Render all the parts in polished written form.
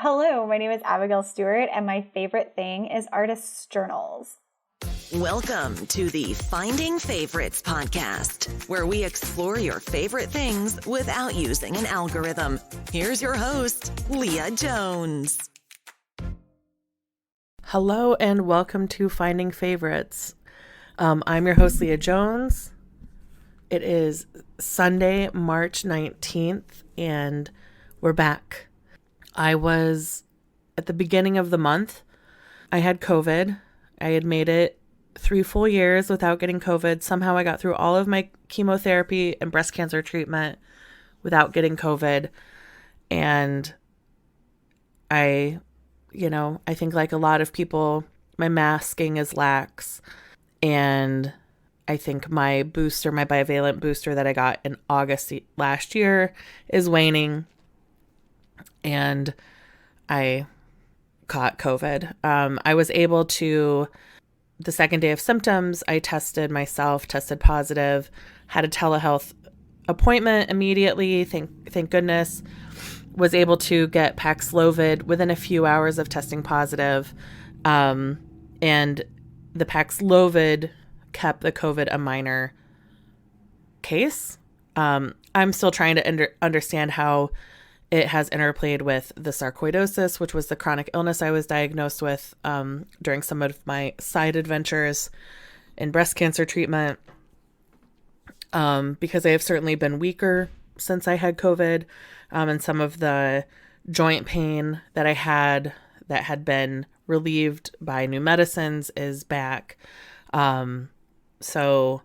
Hello, my name is Abigail Stewart, and my favorite thing is artists' journals. Welcome to the Finding Favorites podcast, where we explore your favorite things without using an algorithm. Here's your host, Leah Jones. Hello and welcome to Finding Favorites. I'm your host, Leah Jones. It is Sunday, March 19th, and we're back. I was, at the beginning of the month, I had COVID. I had made it 3 full years without getting COVID. Somehow I got through all of my chemotherapy and breast cancer treatment without getting COVID. And I think like a lot of people, my masking is lax. And I think my booster, my bivalent booster that I got in August last year is waning. And I caught COVID. I was able to, the second day of symptoms, I tested positive, had a telehealth appointment immediately. Thank goodness. Was able to get Paxlovid within a few hours of testing positive. And the Paxlovid kept the COVID a minor case. I'm still trying to understand how it has interplayed with the sarcoidosis, which was the chronic illness I was diagnosed with during some of my side adventures in breast cancer treatment, because I have certainly been weaker since I had COVID, and some of the joint pain that I had that had been relieved by new medicines is back. So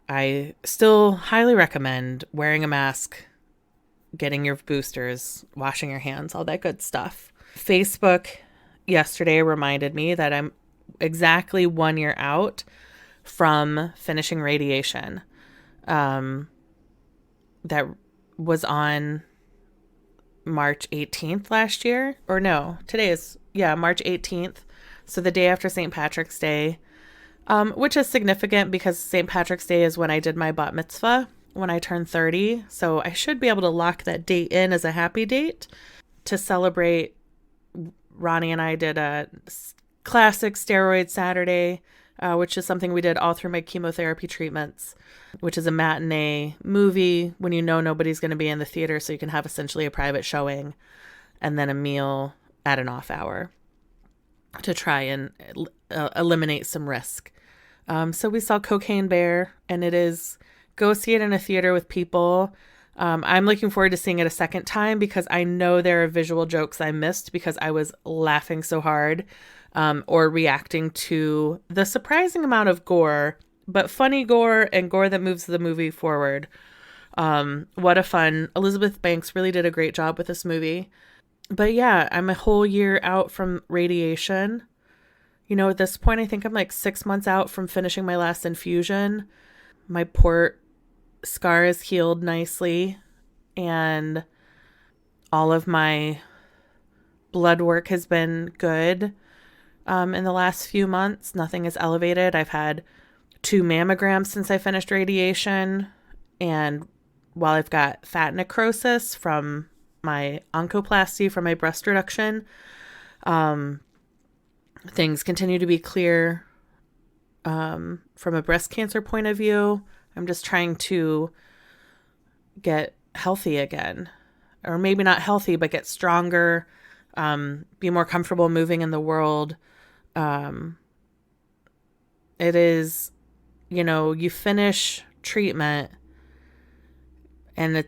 I still highly recommend wearing a mask, getting your boosters, washing your hands, all that good stuff. Facebook yesterday reminded me that I'm exactly 1 year out from finishing radiation. That was on March 18th last year. Or no, today is, March 18th. So the day after St. Patrick's Day, which is significant because St. Patrick's Day is when I did my bat mitzvah, when I turned 30. So I should be able to lock that date in as a happy date to celebrate. Ronnie and I did a classic steroid Saturday, which is something we did all through my chemotherapy treatments, which is a matinee movie when you know nobody's going to be in the theater, so you can have essentially a private showing and then a meal at an off hour to try and eliminate some risk. So we saw Cocaine Bear, and it is... Go see it in a theater with people. I'm looking forward to seeing it a second time because I know there are visual jokes I missed because I was laughing so hard, or reacting to the surprising amount of gore, but funny gore and gore that moves the movie forward. What a fun. Elizabeth Banks really did a great job with this movie. But yeah, I'm a whole year out from radiation. At this point, I think I'm like 6 months out from finishing my last infusion. My port scar is healed nicely, and all of my blood work has been good in the last few months. Nothing is elevated. I've had 2 mammograms since I finished radiation, and while I've got fat necrosis from my oncoplasty, from my breast reduction, things continue to be clear from a breast cancer point of view. I'm just trying to get healthy again, or maybe not healthy, but get stronger, be more comfortable moving in the world. It is, you finish treatment and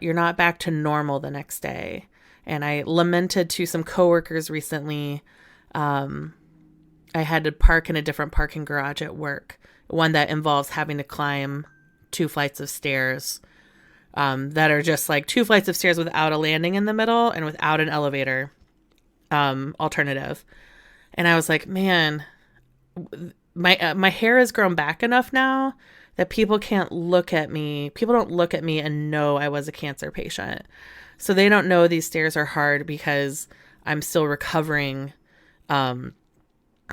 you're not back to normal the next day. And I lamented to some coworkers recently. I had to park in a different parking garage at work, one that involves having to climb 2 flights of stairs, that are just like 2 flights of stairs without a landing in the middle and without an elevator alternative. And I was like, man, my hair has grown back enough now that people can't look at me. People don't look at me and know I was a cancer patient. So they don't know these stairs are hard because I'm still recovering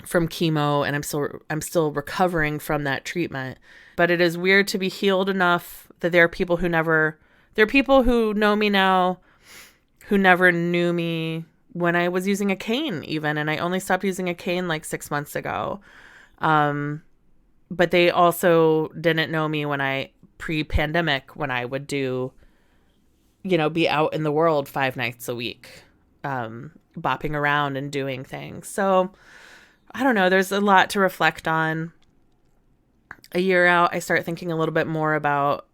from chemo, and I'm still recovering from that treatment. But it is weird to be healed enough that there are people who know me now, who never knew me when I was using a cane even, and I only stopped using a cane like 6 months ago. But they also didn't know me pre-pandemic when I would do, be out in the world 5 nights a week, bopping around and doing things. So I don't know. There's a lot to reflect on. A year out, I start thinking a little bit more about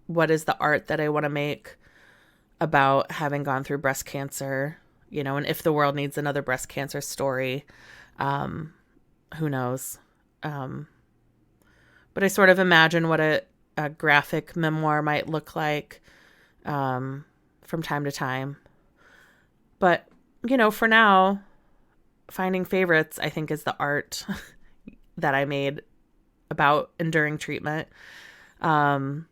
what is the art that I want to make about having gone through breast cancer, and if the world needs another breast cancer story, who knows? But I sort of imagine what a graphic memoir might look like from time to time. But, for now, finding favorites, I think, is the art that I made about enduring treatment. And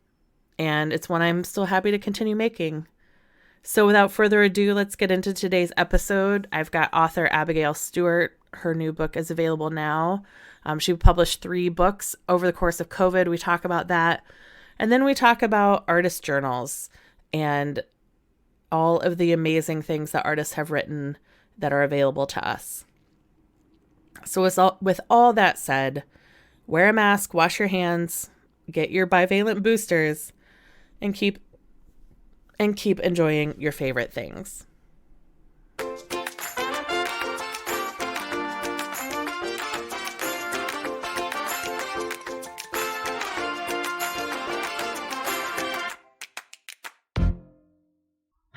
it's one I'm still happy to continue making. So without further ado, let's get into today's episode. I've got author Abigail Stewart. Her new book is available now. She published 3 books over the course of COVID. We talk about that. And then we talk about artist journals and all of the amazing things that artists have written that are available to us. So with all that said, wear a mask, wash your hands, get your bivalent boosters, and keep enjoying your favorite things.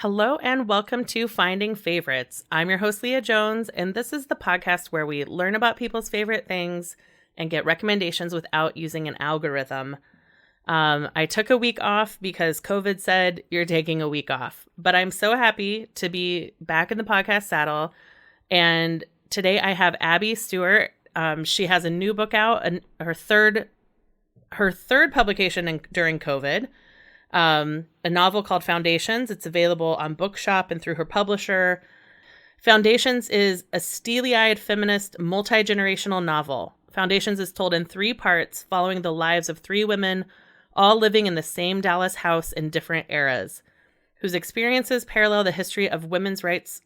Hello and welcome to Finding Favorites. I'm your host, Leah Jones, and this is the podcast where we learn about people's favorite things and get recommendations without using an algorithm. I took a week off because COVID said you're taking a week off, but I'm so happy to be back in the podcast saddle. And today I have Abby Stewart. She has a new book out, and her third publication during COVID. A novel called Foundations. It's available on Bookshop and through her publisher. Foundations is a steely-eyed feminist multi-generational novel. Foundations is told in 3 parts following the lives of 3 women, all living in the same Dallas house in different eras, whose experiences parallel the history of women's rights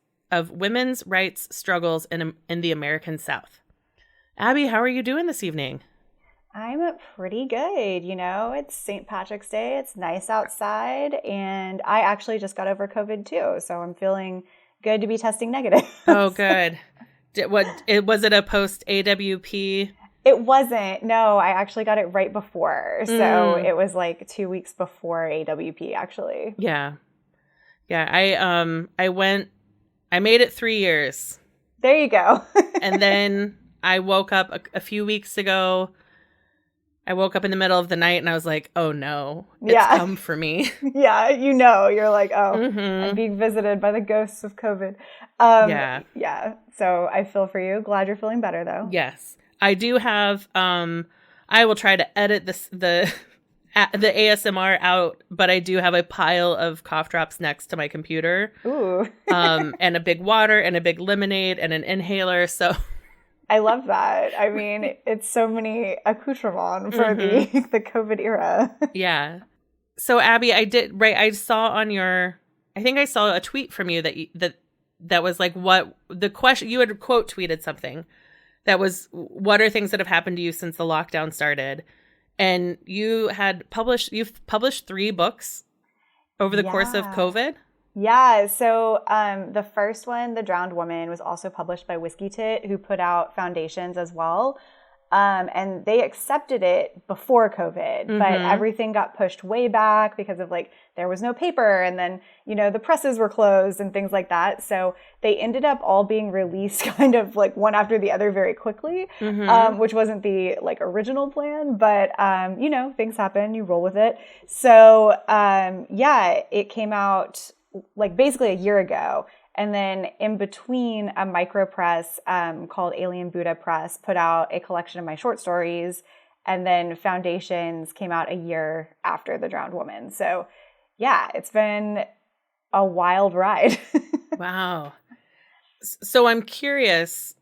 struggles in the American South. Abby, how are you doing this evening? I'm pretty good. It's St. Patrick's Day. It's nice outside, and I actually just got over COVID too, so I'm feeling good to be testing negative. Oh, good. Was it a post AWP? It wasn't. No, I actually got it right before. So it was like 2 weeks before AWP, actually. Yeah. Yeah. I made it 3 years. There you go. And then I woke up a few weeks ago. I woke up in the middle of the night and I was like, oh no, it's come for me. Yeah. You're like, I'm being visited by the ghosts of COVID. Yeah. So I feel for you. Glad you're feeling better though. Yes. I do have, I will try to edit the ASMR out, but I do have a pile of cough drops next to my computer. Ooh. And a big water and a big lemonade and an inhaler. So I love that. I mean, it's so many accoutrements for the COVID era. Yeah. So Abby, I saw I think I saw a tweet from you that was like, what the question, you had quote tweeted something that was, what are things that have happened to you since the lockdown started? And you've published 3 books over the course of COVID. Yeah. So the first one, The Drowned Woman, was also published by Whiskey Tit, who put out Foundations as well. And they accepted it before COVID, but everything got pushed way back because of there was no paper, and then, the presses were closed and things like that. So they ended up all being released kind of one after the other very quickly, which wasn't the original plan, but things happen, you roll with it. So it came out basically a year ago. And then in between, a micro press called Alien Buddha Press put out a collection of my short stories. And then Foundations came out a year after The Drowned Woman. So yeah, it's been a wild ride. Wow. So I'm curious.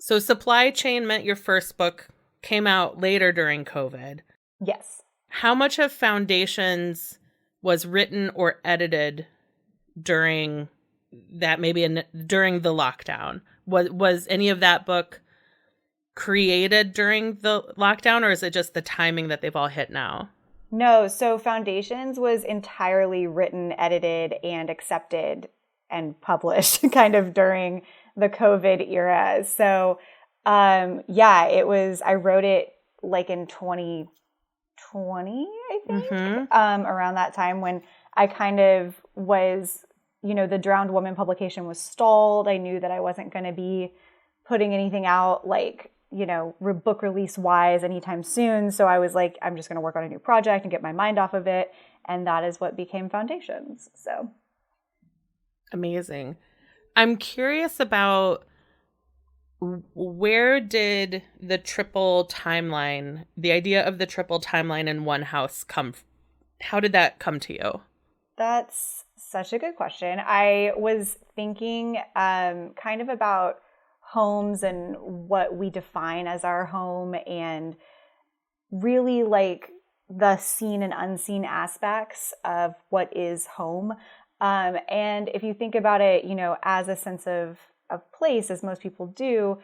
So Supply Chain meant your first book came out later during COVID. Yes. How much of Foundations was written or edited during that maybe during the lockdown. Was any of that book created during the lockdown, or is it just the timing that they've all hit now? No, so Foundations was entirely written, edited, and accepted and published kind of during the COVID era. So, it was, I wrote it like in 2020, I think, around that time when I kind of was, the Drowned Woman publication was stalled. I knew that I wasn't going to be putting anything out like, book release wise anytime soon. So I was like, I'm just going to work on a new project and get my mind off of it. And that is what became Foundations. So amazing. I'm curious about, where did the idea of the triple timeline in one house how did that come to you? That's such a good question. I was thinking kind of about homes and what we define as our home, and really like the seen and unseen aspects of what is home. And if you think about it, as a sense of place, as most people do,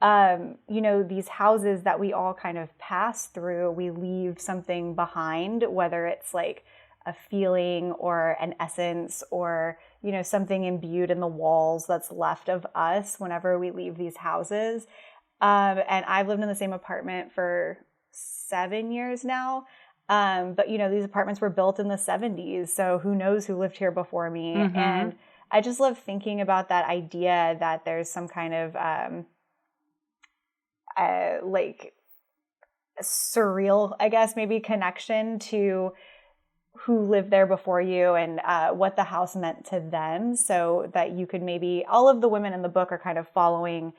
these houses that we all kind of pass through, we leave something behind, whether it's like a feeling or an essence or, something imbued in the walls that's left of us whenever we leave these houses. And I've lived in the same apartment for 7 years now. But, these apartments were built in the 70s. So who knows who lived here before me. Mm-hmm. And I just love thinking about that idea that there's some kind of like surreal, I guess, maybe connection to who lived there before you and what the house meant to them, so that you could maybe, all of the women in the book are kind of following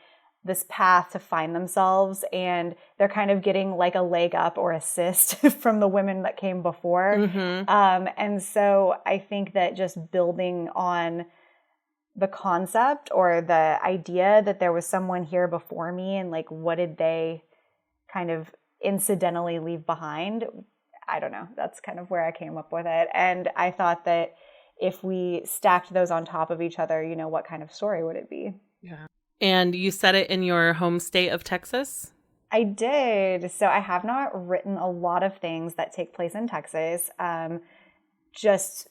this path to find themselves, and they're kind of getting like a leg up or assist from the women that came before. Mm-hmm. And so I think that just building on the concept or the idea that there was someone here before me and like what did they kind of incidentally leave behind, I don't know. That's kind of where I came up with it. And I thought that if we stacked those on top of each other, what kind of story would it be? Yeah. And you set it in your home state of Texas? I did. So I have not written a lot of things that take place in Texas, just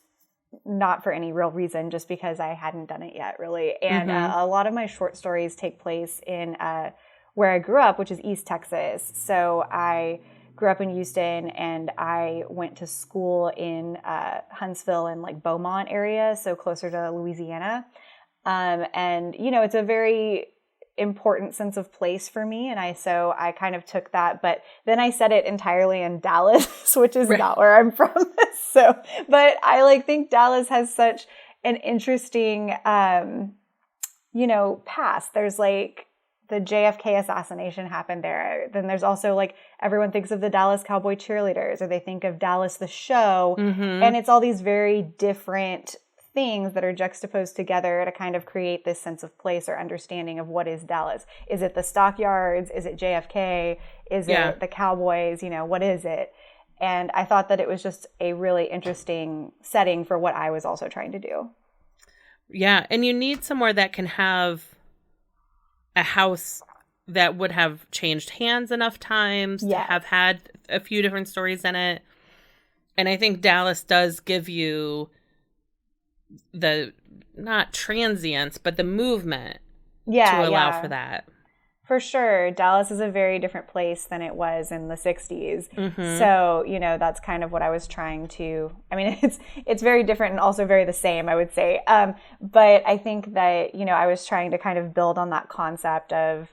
not for any real reason, just because I hadn't done it yet, really. And a lot of my short stories take place in where I grew up, which is East Texas. So I grew up in Houston, and I went to school in Huntsville and like Beaumont area, so closer to Louisiana. And, it's a very important sense of place for me. And so I kind of took that, but then I set it entirely in Dallas, which is not where I'm from. But I think Dallas has such an interesting, past. There's like the JFK assassination happened there. Then there's also like, everyone thinks of the Dallas Cowboy Cheerleaders, or they think of Dallas the show. Mm-hmm. And it's all these very different things that are juxtaposed together to kind of create this sense of place or understanding of what is Dallas. Is it the stockyards? Is it JFK? Is it the Cowboys? What is it? And I thought that it was just a really interesting setting for what I was also trying to do. Yeah. And you need somewhere that can have a house that would have changed hands enough times to have had a few different stories in it. And I think Dallas does give you the, not transience, but the movement to allow for that. For sure. Dallas is a very different place than it was in the 60s. Mm-hmm. So, that's kind of what I was trying to, it's very different and also very the same, I would say. But I think that, I was trying to kind of build on that concept of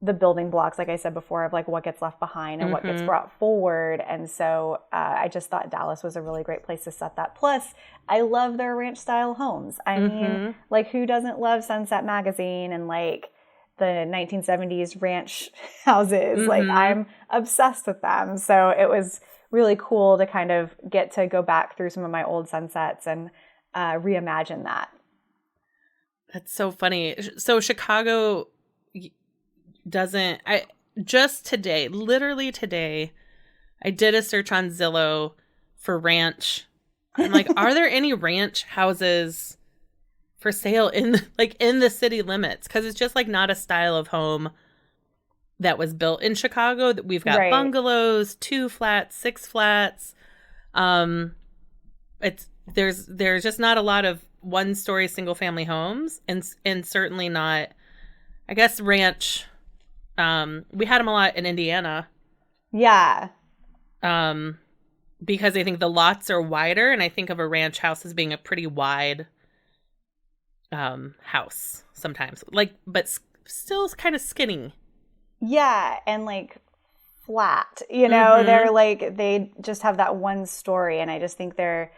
the building blocks, like I said before, of like what gets left behind and what gets brought forward. And so I just thought Dallas was a really great place to set that. Plus, I love their ranch style homes. I mean, like, who doesn't love Sunset Magazine and like the 1970s ranch houses? Mm-hmm. Like, I'm obsessed with them. So it was really cool to kind of get to go back through some of my old sunsets and reimagine that. That's so funny. So Chicago doesn't, literally today, I did a search on Zillow for ranch. I'm like, are there any ranch houses for sale in the city limits, because it's just like not a style of home that was built in Chicago. That we've got bungalows, 2 flats, 6 flats. There's just not a lot of 1-story single family homes, and certainly not, I guess, ranch. We had them a lot in Indiana. Yeah. Because I think the lots are wider, and I think of a ranch house as being a pretty wide house sometimes, but still kind of skinny. Yeah, and like flat, they're like, they just have that one story, and I just think they're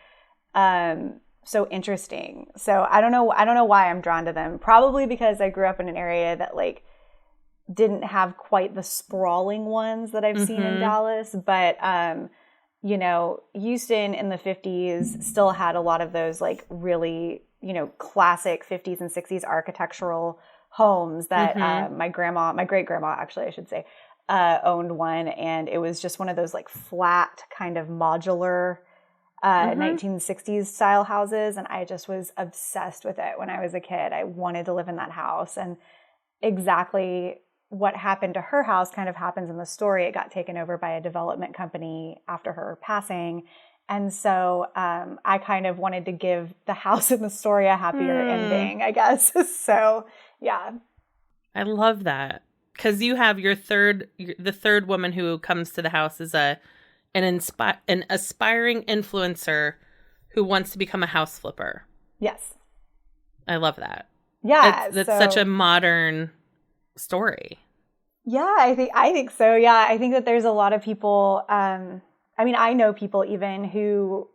so interesting. So I don't know why I'm drawn to them. Probably because I grew up in an area that like didn't have quite the sprawling ones that I've seen in Dallas, but Houston in the 50s still had a lot of those like really, classic 50s and 60s architectural homes that my great grandma, actually, I should say, owned one. And it was just one of those like flat kind of modular 1960s style houses. And I just was obsessed with it when I was a kid. I wanted to live in that house. And exactly what happened to her house kind of happens in the story. It got taken over by a development company after her passing. And so I kind of wanted to give the house in the story a happier ending, I guess. So, yeah. I love that. Because you have the third woman who comes to the house is an aspiring influencer who wants to become a house flipper. Yes. I love that. Yeah. That's such a modern story. Yeah, I think so. Yeah, I think that there's a lot of people. I know people even who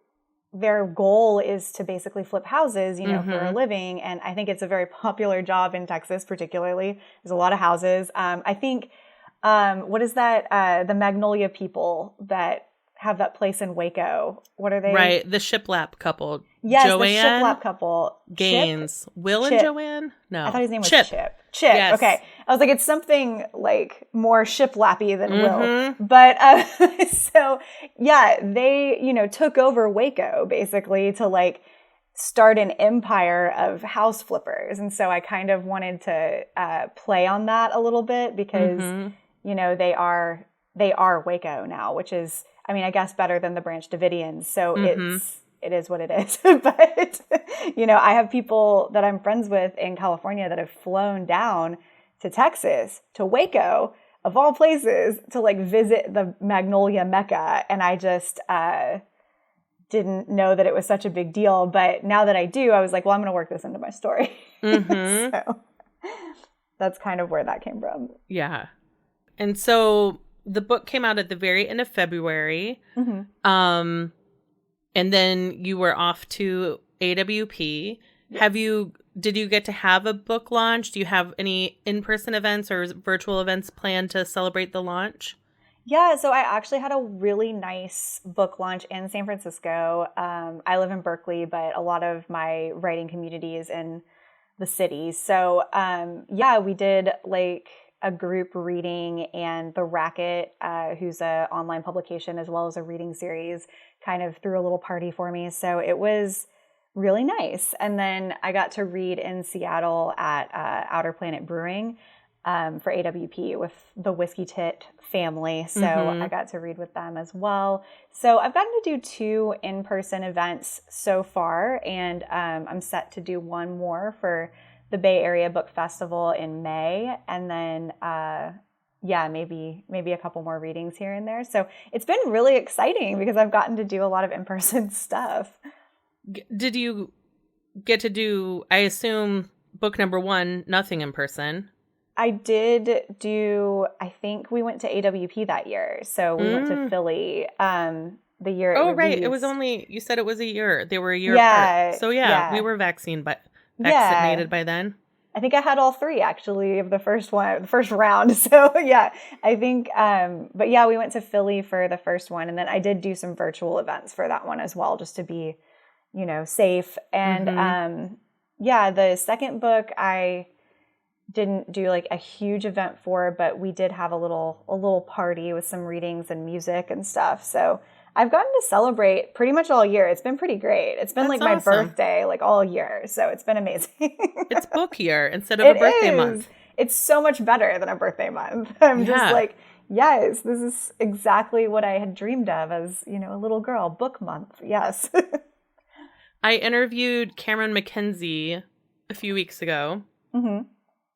their goal is to basically flip houses, for a living. And I think it's a very popular job in Texas, particularly. There's a lot of houses. I think, what is that? The Magnolia people that have that place in Waco. What are they? Right. The shiplap couple. Yes, Joanne, the shiplap couple. Gaines. Will Chip. And Joanne? No. I thought his name was Chip. Chip. Yes. Okay. I was like, it's something like more shiplappy than Will. But so yeah, they, took over Waco basically to like start an empire of house flippers. And so I kind of wanted to play on that a little bit because, they are Waco now, which is, I guess better than the Branch Davidians. So it is what it is. But, I have people that I'm friends with in California that have flown down to Texas, to Waco, of all places, to like visit the Magnolia Mecca. And I just didn't know that it was such a big deal. But now that I do, I was like, well, I'm going to work this into my story. So that's kind of where that came from. Yeah. And so the book came out at the very end of February. And then you were off to AWP. Did you get to have a book launch? Do you have any in-person events or virtual events planned to celebrate the launch? Yeah, so I actually had a really nice book launch in San Francisco. I live in Berkeley, but a lot of my writing community is in the city. So we did like a group reading, and The Racket, who's an online publication as well as a reading series, kind of threw a little party for me. So it was really nice. And then I got to read in Seattle at Outer Planet Brewing for AWP with the Whiskey Tit family. So I got to read with them as well. So I've gotten to do 2 in-person events so far, and I'm set to do one more for the Bay Area Book Festival in May, and then maybe a couple more readings here and there. So it's been really exciting because I've gotten to do a lot of in-person stuff. Did you get to do, I assume, book number 1, nothing in person? I did do, I think we went to AWP that year. So we went to Philly the year. Oh, right. It was only, you said it was a year. They were a year apart. So we were vaccinated by then. I think I had all 3 actually of the first round. So yeah, I think, but yeah, we went to Philly for the first one. And then I did do some virtual events for that one as well, just to be, safe. And the second book I didn't do like a huge event for, but we did have a little party with some readings and music and stuff. So I've gotten to celebrate pretty much all year. It's been pretty great. It's been That's like my awesome. birthday like all year. So it's been amazing. It's book year instead of a birthday month. It's so much better than a birthday month. I'm just like, yes, this is exactly what I had dreamed of as, you know, a little girl. Book month. Yes. I interviewed Cameron McKenzie a few weeks ago. Mm-hmm.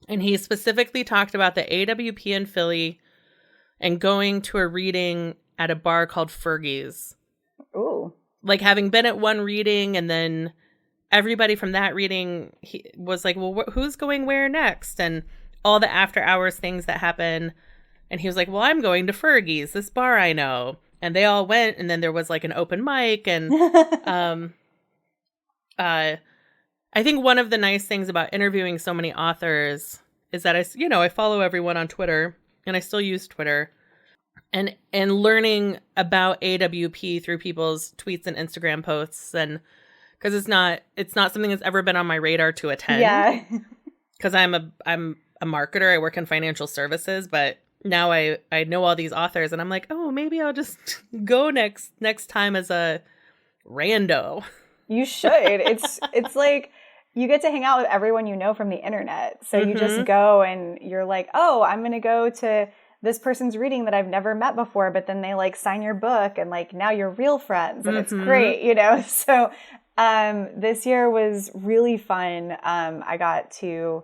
And he specifically talked about the AWP in Philly and going to a reading at a bar called Fergie's. Ooh. Like having been at one reading and then everybody from that reading he was like, well, who's going where next? And all the after hours things that happen. And he was like, well, I'm going to Fergie's, this bar I know. And they all went. And then there was like an open mic. And I think one of the nice things about interviewing so many authors is that I follow everyone on Twitter and I still use Twitter. And learning about AWP through people's tweets and Instagram posts, and because it's not something that's ever been on my radar to attend. Yeah. Because I'm a marketer. I work in financial services, but now I know all these authors, and I'm like, oh, maybe I'll just go next time as a rando. You should. It's like you get to hang out with everyone you know from the internet. So you just go and you're like, oh, I'm going to go to this person's reading that I've never met before, but then they like sign your book and like now you're real friends and it's great, you know? So this year was really fun. I got to,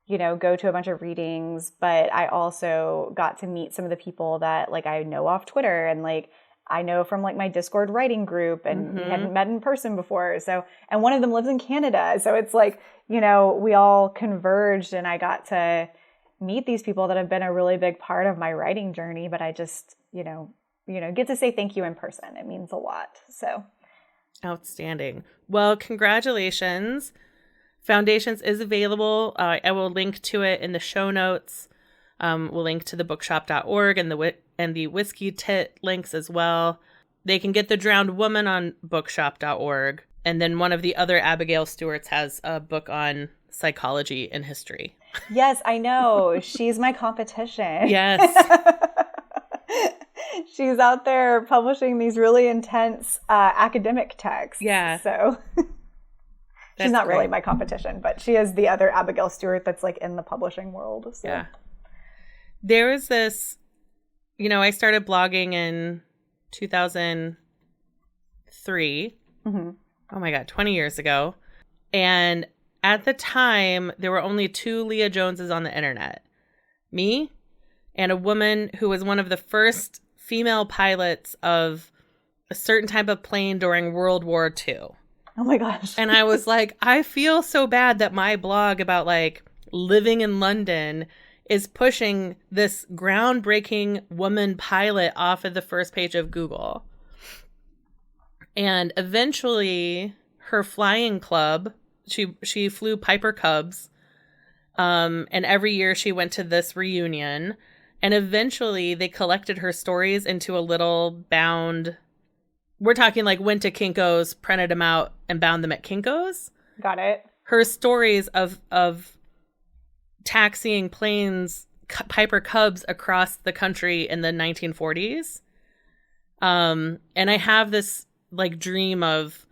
you know, go to a bunch of readings, but I also got to meet some of the people that like I know off Twitter and like I know from like my Discord writing group and we hadn't met in person before. So, and one of them lives in Canada. So it's like, you know, we all converged and I got to meet these people that have been a really big part of my writing journey, but I just, you know, get to say thank you in person. It means a lot. So outstanding. Well, congratulations. Foundations is available. I will link to it in the show notes. We'll link to the bookshop.org and the Whiskey Tit links as well. They can get The Drowned Woman on bookshop.org. And then one of the other Abigail Stewarts has a book on psychology and history. Yes, I know. She's my competition. Yes. She's out there publishing these really intense academic texts. Yeah. So she's not really my competition, but she is the other Abigail Stewart that's like in the publishing world. So. Yeah. There was this, you know, I started blogging in 2003. Oh my God, 20 years ago. And at the time, there were only 2 Leah Joneses on the internet. Me and a woman who was one of the first female pilots of a certain type of plane during World War II. Oh my gosh. And I was like, I feel so bad that my blog about like living in London is pushing this groundbreaking woman pilot off of the first page of Google. And eventually her flying club, she flew Piper Cubs. And every year she went to this reunion. And eventually they collected her stories into a little bound. We're talking like went to Kinko's, printed them out, and bound them at Kinko's. Got it. Her stories of taxiing planes, Piper Cubs across the country in the 1940s. And I have this like dream of,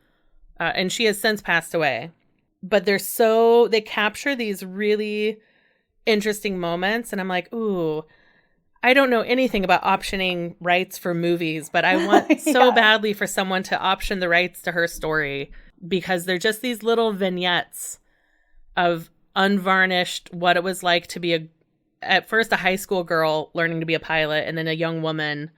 and she has since passed away, but they capture these really interesting moments. And I'm like, ooh, I don't know anything about optioning rights for movies, but I want so badly for someone to option the rights to her story, because they're just these little vignettes of unvarnished what it was like to be at first a high school girl learning to be a pilot, and then a young woman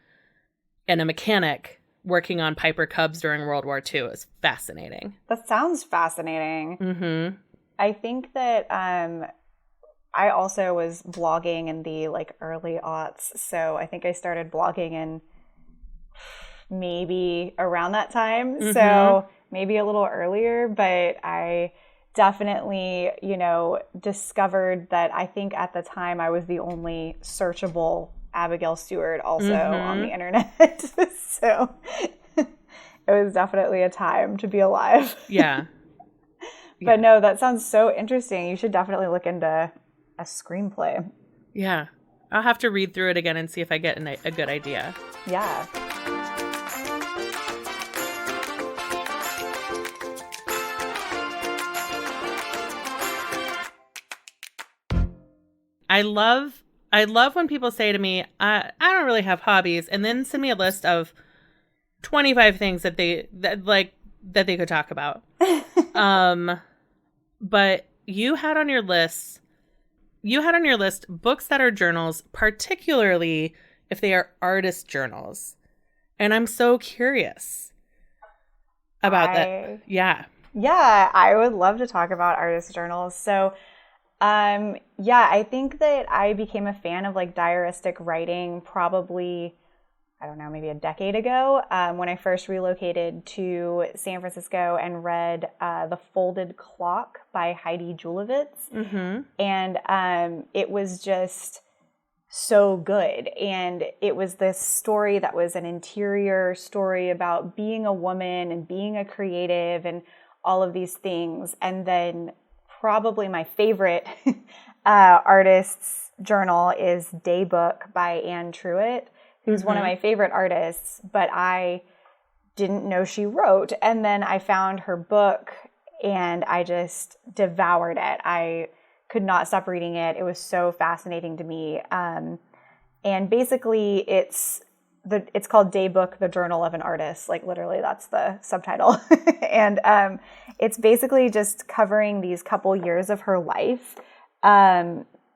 and a mechanic working on Piper Cubs during World War II. Is fascinating. That sounds fascinating. I think that I also was blogging in the like early aughts. So I think I started blogging in maybe around that time. So maybe a little earlier, but I definitely, you know, discovered that I think at the time I was the only searchable Abigail Stewart also on the internet. So it was definitely a time to be alive. Yeah. But no, that sounds so interesting. You should definitely look into a screenplay. Yeah. I'll have to read through it again and see if I get a good idea. Yeah. I love when people say to me, I don't really have hobbies, and then send me a list of 25 things that they could talk about. But you had on your list books that are journals, particularly if they are artist journals. And I'm so curious about that. Yeah. Yeah, I would love to talk about artist journals. So, I think that I became a fan of like diaristic writing probably, I don't know, maybe a decade ago, when I first relocated to San Francisco and read The Folded Clock by Heidi Julavitz. Mm-hmm. And it was just so good. And it was this story that was an interior story about being a woman and being a creative and all of these things. And then probably my favorite artist's journal is Daybook by Anne Truitt, who's one of my favorite artists, but I didn't know she wrote. And then I found her book and I just devoured it. I could not stop reading it. It was so fascinating to me. And basically it's called Daybook, the Journal of an Artist. Like literally that's the subtitle. And it's basically just covering these couple years of her life,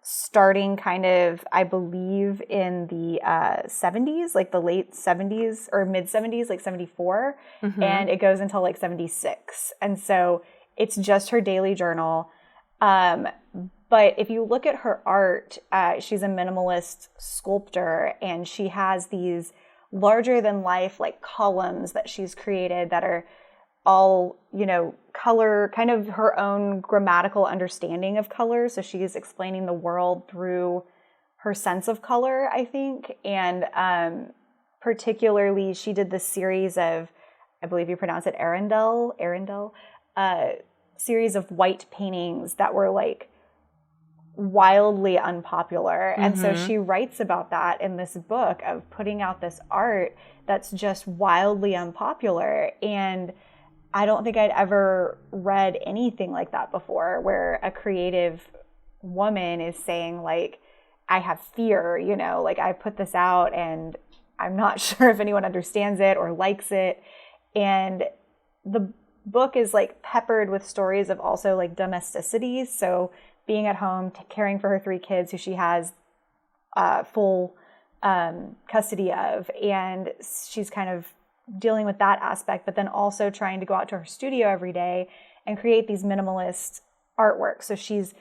starting kind of, I believe, in the 70s, like the late 70s or mid 70s, like 74. Mm-hmm. And it goes until like 76. And so it's just her daily journal. But if you look at her art, she's a minimalist sculptor, and she has these larger than life like columns that she's created that are all, color, kind of her own grammatical understanding of color. So she's explaining the world through her sense of color, I think. And particularly, she did this series of, I believe you pronounce it Arundel, series of white paintings that were like wildly unpopular. And so she writes about that in this book of putting out this art that's just wildly unpopular. And I don't think I'd ever read anything like that before, where a creative woman is saying like, I have fear, like I put this out and I'm not sure if anyone understands it or likes it. And the book is like peppered with stories of also like domesticity. So being at home, caring for her 3 kids who she has full custody of. And she's kind of dealing with that aspect, but then also trying to go out to her studio every day and create these minimalist artwork. So she's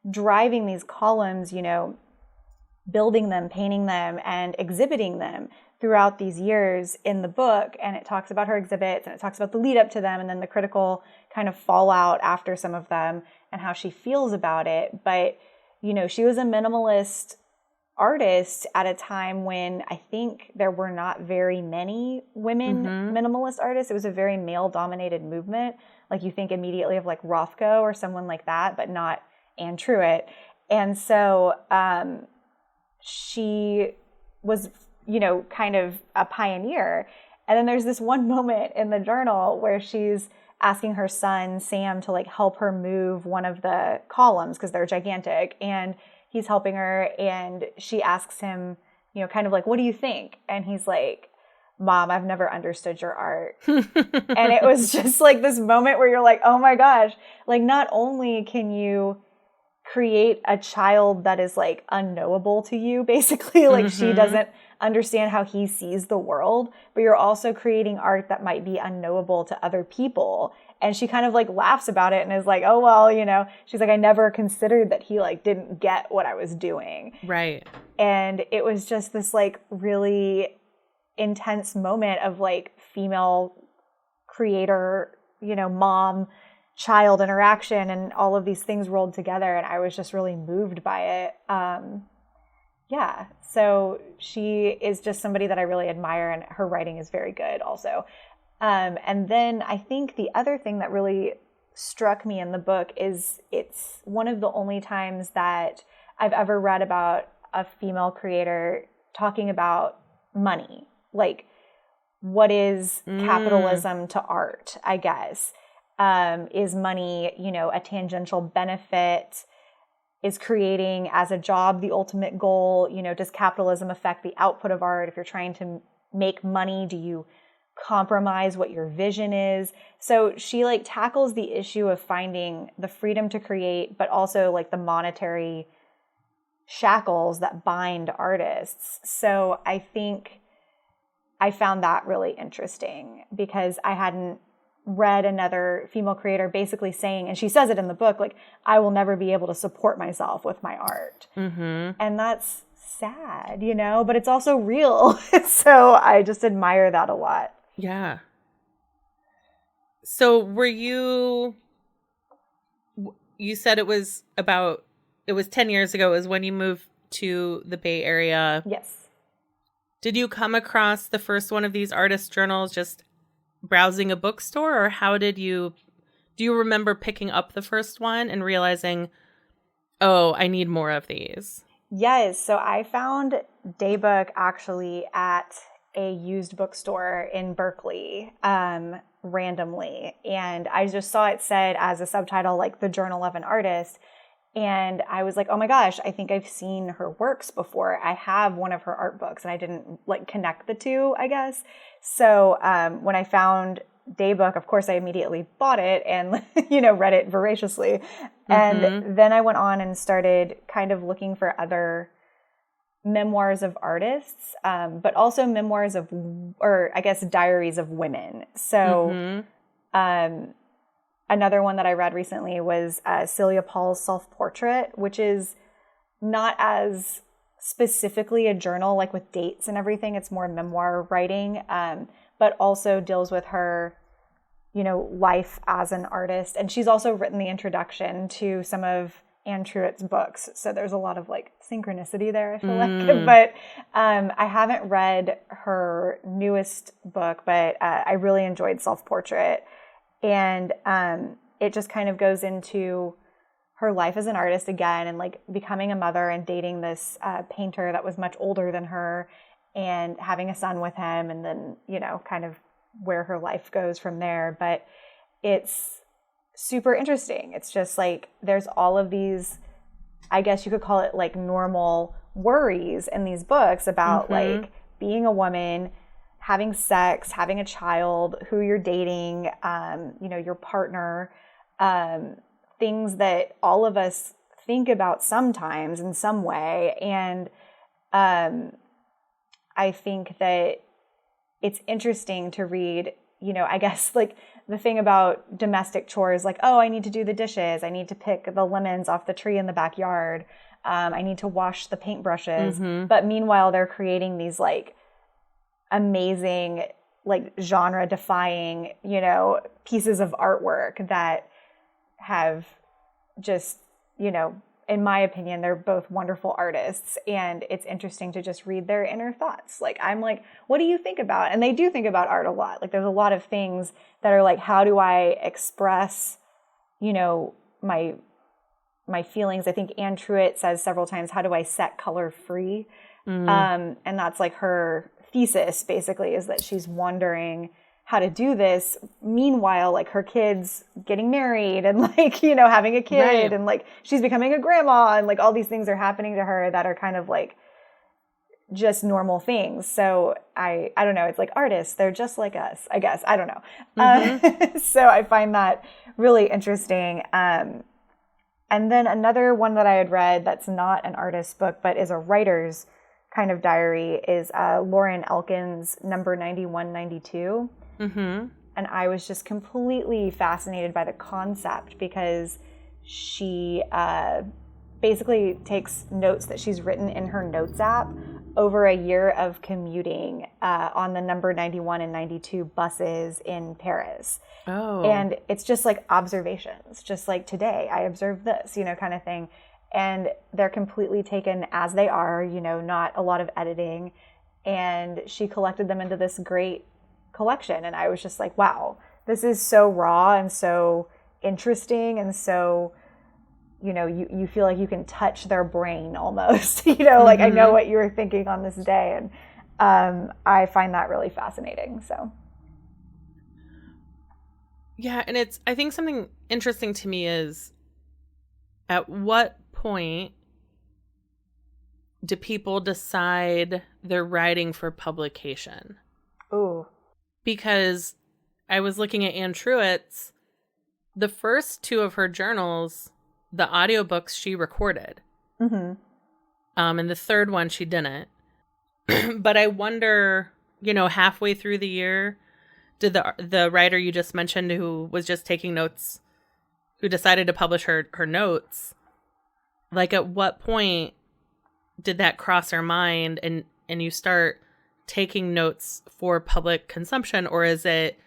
driving these columns, building them, painting them, and exhibiting them throughout these years in the book. And it talks about her exhibits, and it talks about the lead up to them, and then the critical kind of fallout after some of them and how she feels about it. But, she was a minimalist artist at a time when I think there were not very many women minimalist artists. It was a very male-dominated movement. Like you think immediately of like Rothko or someone like that, but not Anne Truitt. And so she was, kind of a pioneer. And then there's this one moment in the journal where she's asking her son, Sam, to like help her move one of the columns because they're gigantic. And he's helping her, and she asks him, kind of like, what do you think? And he's like, Mom, I've never understood your art. And it was just like this moment where you're like, oh my gosh, like not only can you create a child that is like unknowable to you, basically, like she doesn't understand how he sees the world, but you're also creating art that might be unknowable to other people. And she kind of like laughs about it and is like, oh, well, she's like, I never considered that he like didn't get what I was doing. Right. And it was just this like really intense moment of like female creator, mom, child interaction and all of these things rolled together. And I was just really moved by it. So she is just somebody that I really admire, and her writing is very good also. And then I think the other thing that really struck me in the book is it's one of the only times that I've ever read about a female creator talking about money. Like, what is capitalism to art, I guess? Is money, a tangential benefit? is creating as a job the ultimate goal? You know, does capitalism affect the output of art? If you're trying to make money, do you compromise what your vision is? So she like tackles the issue of finding the freedom to create, but also like the monetary shackles that bind artists. So I think I found that really interesting because I hadn't read another female creator basically saying, and she says it in the book, like, I will never be able to support myself with my art. Mm-hmm. And that's sad, you know, but it's also real. So I just admire that a lot. Yeah. So you said it was 10 years ago is when you moved to the Bay Area. Yes. Did you come across the first one of these artist journals just browsing a bookstore, or do you remember picking up the first one and realizing, oh, I need more of these? Yes. So I found Daybook actually at a used bookstore in Berkeley, randomly. And I just saw it said as a subtitle, like the Journal of an Artist. And I was like, oh my gosh, I think I've seen her works before. I have one of her art books, and I didn't like connect the two, I guess. So when I found Daybook, of course, I immediately bought it and, you know, read it voraciously. And then I went on and started kind of looking for other memoirs of artists, but also memoirs of, or I guess diaries of women. So another one that I read recently was Celia Paul's self-portrait, which is not as specifically a journal, like with dates and everything. It's more memoir writing, but also deals with her, you know, life as an artist. And she's also written the introduction to some of Anne Truitt's books. So there's a lot of like synchronicity there, I feel like. But I haven't read her newest book, but I really enjoyed Self-Portrait. And it just kind of goes into her life as an artist again, and like becoming a mother and dating this painter that was much older than her and having a son with him, and then, you know, kind of where her life goes from there. But it's super interesting. It's just like there's all of these, I guess you could call it like normal worries in these books about like being a woman, having sex, having a child, who you're dating, you know, your partner, things that all of us think about sometimes in some way. And I think that it's interesting to read, you know, I guess like the thing about domestic chores, like, oh, I need to do the dishes. I need to pick the lemons off the tree in the backyard. I need to wash the paintbrushes. But meanwhile, they're creating these like amazing, like genre defying, you know, pieces of artwork that have just, you know, in my opinion, they're both wonderful artists, and it's interesting to just read their inner thoughts. Like, I'm like, what do you think about? And they do think about art a lot. Like, there's a lot of things that are like, how do I express, you know, my feelings? I think Anne Truitt says several times, how do I set color free? And that's like her thesis, basically, is that she's wondering how to do this. Meanwhile, like her kids getting married and like, you know, having a kid, and like she's becoming a grandma, and like all these things are happening to her that are kind of like just normal things. So I don't know. It's like artists, they're just like us, I guess. I don't know. So I find that really interesting. And then another one that I had read that's not an artist's book, but is a writer's kind of diary, is Lauren Elkin's Number 9192. And I was just completely fascinated by the concept, because she basically takes notes that she's written in her notes app over a year of commuting on the number 91 and 92 buses in Paris. And it's just like observations, just like today I observed this, you know, kind of thing. And they're completely taken as they are, you know, not a lot of editing. And she collected them into this great collection. And I was just like, wow, this is so raw and so interesting. And so, you know, you feel like you can touch their brain almost, you know, like I know what you were thinking on this day. And I find that really fascinating. So. Yeah. And I think something interesting to me is, at what point do people decide they're writing for publication? Ooh. Because I was looking at Anne Truitt's, the first 2 of her journals, the audiobooks she recorded. Mm-hmm. And the third one she didn't. But I wonder, halfway through the year, did the writer you just mentioned who was just taking notes, who decided to publish her notes, like at what point did that cross her mind and you start taking notes for public consumption? Or is it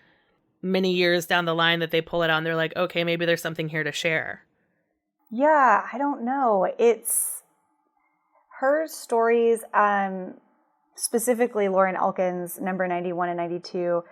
many years down the line that they pull it out and they're like, okay, maybe there's something here to share? Yeah, I don't know. It's her stories, specifically Lauren Elkin's number 91 and 92,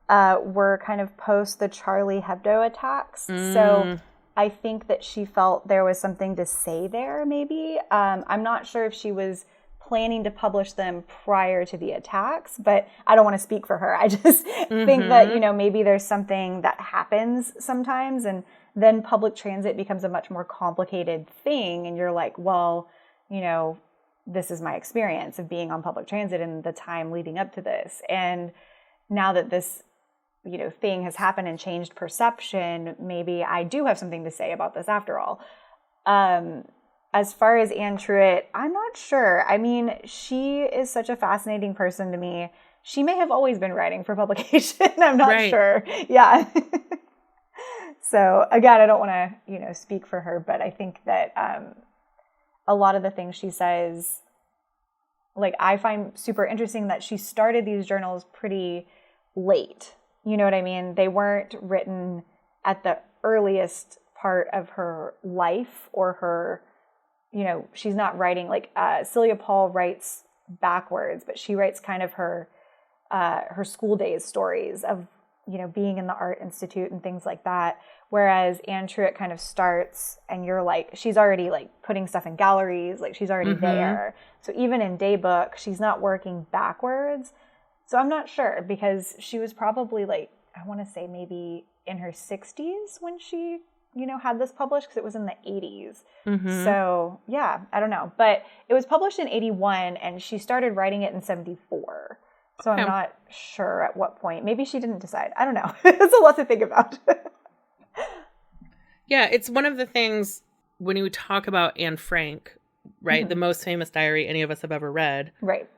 were kind of post the Charlie Hebdo attacks. So I think that she felt there was something to say there, maybe. I'm not sure if she was planning to publish them prior to the attacks, but I don't want to speak for her. I just think that, maybe there's something that happens sometimes, and then public transit becomes a much more complicated thing. And you're like, well, this is my experience of being on public transit and the time leading up to this. And now that this, thing has happened and changed perception, maybe I do have something to say about this after all. As far as Anne Truitt, I'm not sure. I mean, she is such a fascinating person to me. She may have always been writing for publication. I'm not sure. Yeah. So again, I don't want to, speak for her, but I think that a lot of the things she says, like, I find super interesting that she started these journals pretty late. You know what I mean? They weren't written at the earliest part of her life or her, she's not writing like Celia Paul writes backwards, but she writes kind of her school days stories of, being in the Art Institute and things like that. Whereas Anne Truitt kind of starts and you're like, she's already like putting stuff in galleries, like she's already there. So even in Daybook, she's not working backwards. So I'm not sure, because she was probably like, I want to say maybe in her 60s when she, had this published, because it was in the 80s. So yeah, I don't know. But it was published in 81 and she started writing it in 74. So I'm not sure at what point. Maybe she didn't decide. I don't know. It's a lot to think about. Yeah, it's one of the things when you talk about Anne Frank, right? The most famous diary any of us have ever read. Right.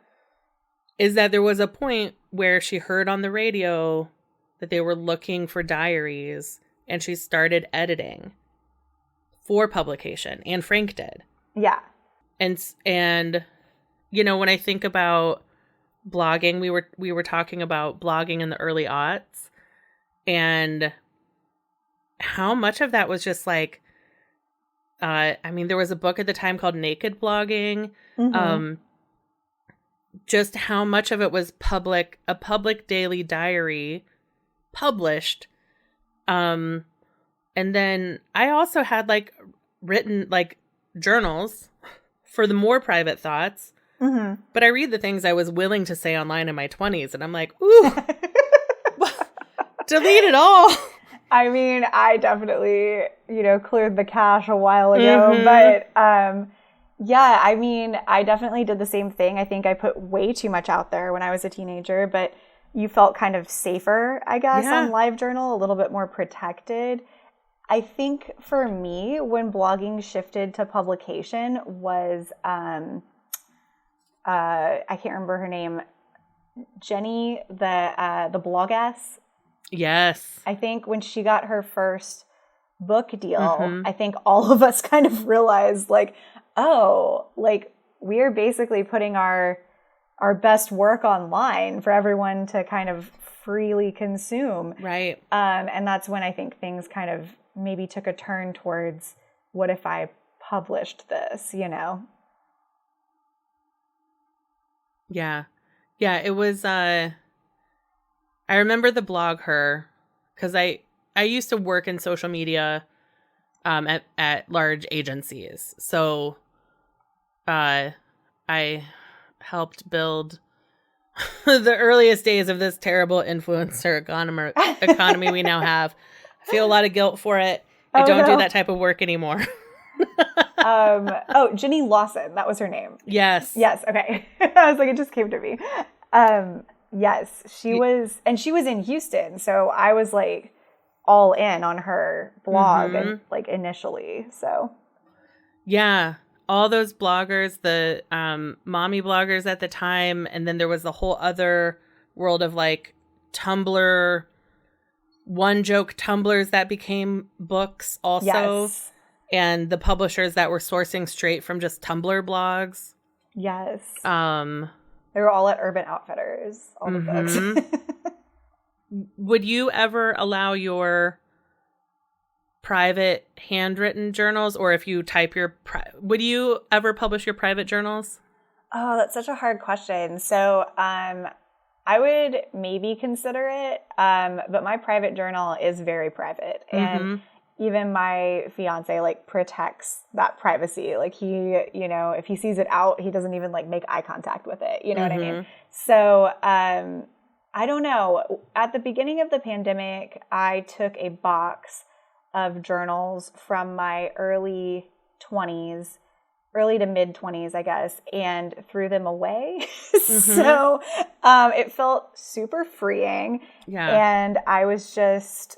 Is that there was a point where she heard on the radio that they were looking for diaries and she started editing for publication. Anne Frank did. Yeah. And when I think about blogging, we were talking about blogging in the early aughts and how much of that was just like, there was a book at the time called Naked Blogging. Just how much of it was a public daily diary published. And then I also had like written like journals for the more private thoughts. But I read the things I was willing to say online in my 20s and I'm like, ooh, delete it all. I mean, I definitely, cleared the cache a while ago, but yeah, I mean, I definitely did the same thing. I think I put way too much out there when I was a teenager, but you felt kind of safer, I guess, on LiveJournal, a little bit more protected. I think for me, when blogging shifted to publication was, I can't remember her name, Jenny, the bloggess. Yes. I think when she got her first book deal, I think all of us kind of realized like, oh, like we're basically putting our best work online for everyone to kind of freely consume. Right. And that's when I think things kind of maybe took a turn towards, what if I published this, Yeah. Yeah, it was, I remember the blog Her, because I used to work in social media at large agencies. So I helped build the earliest days of this terrible influencer economy we now have. I feel a lot of guilt for it. I don't do that type of work anymore. Jenny Lawson. That was her name. Yes. Yes. Okay. I was like, it just came to me. Yes, she was in Houston. So I was like all in on her blog and like initially. So. Yeah. All those bloggers, the mommy bloggers at the time. And then there was the whole other world of like Tumblr, one joke Tumblrs that became books also. Yes. And the publishers that were sourcing straight from just Tumblr blogs. Yes. They were all at Urban Outfitters, all the books. Would you ever allow your private handwritten journals, or if you type your would you ever publish your private journals? Oh, that's such a hard question. So I would maybe consider it, but my private journal is very private, and even my fiance like protects that privacy. Like he, you know, if he sees it out, he doesn't even like make eye contact with it. You know what I mean? So I don't know. At the beginning of the pandemic, I took a box of journals from my early to mid 20s, I guess, and threw them away. So it felt super freeing. Yeah. And I was just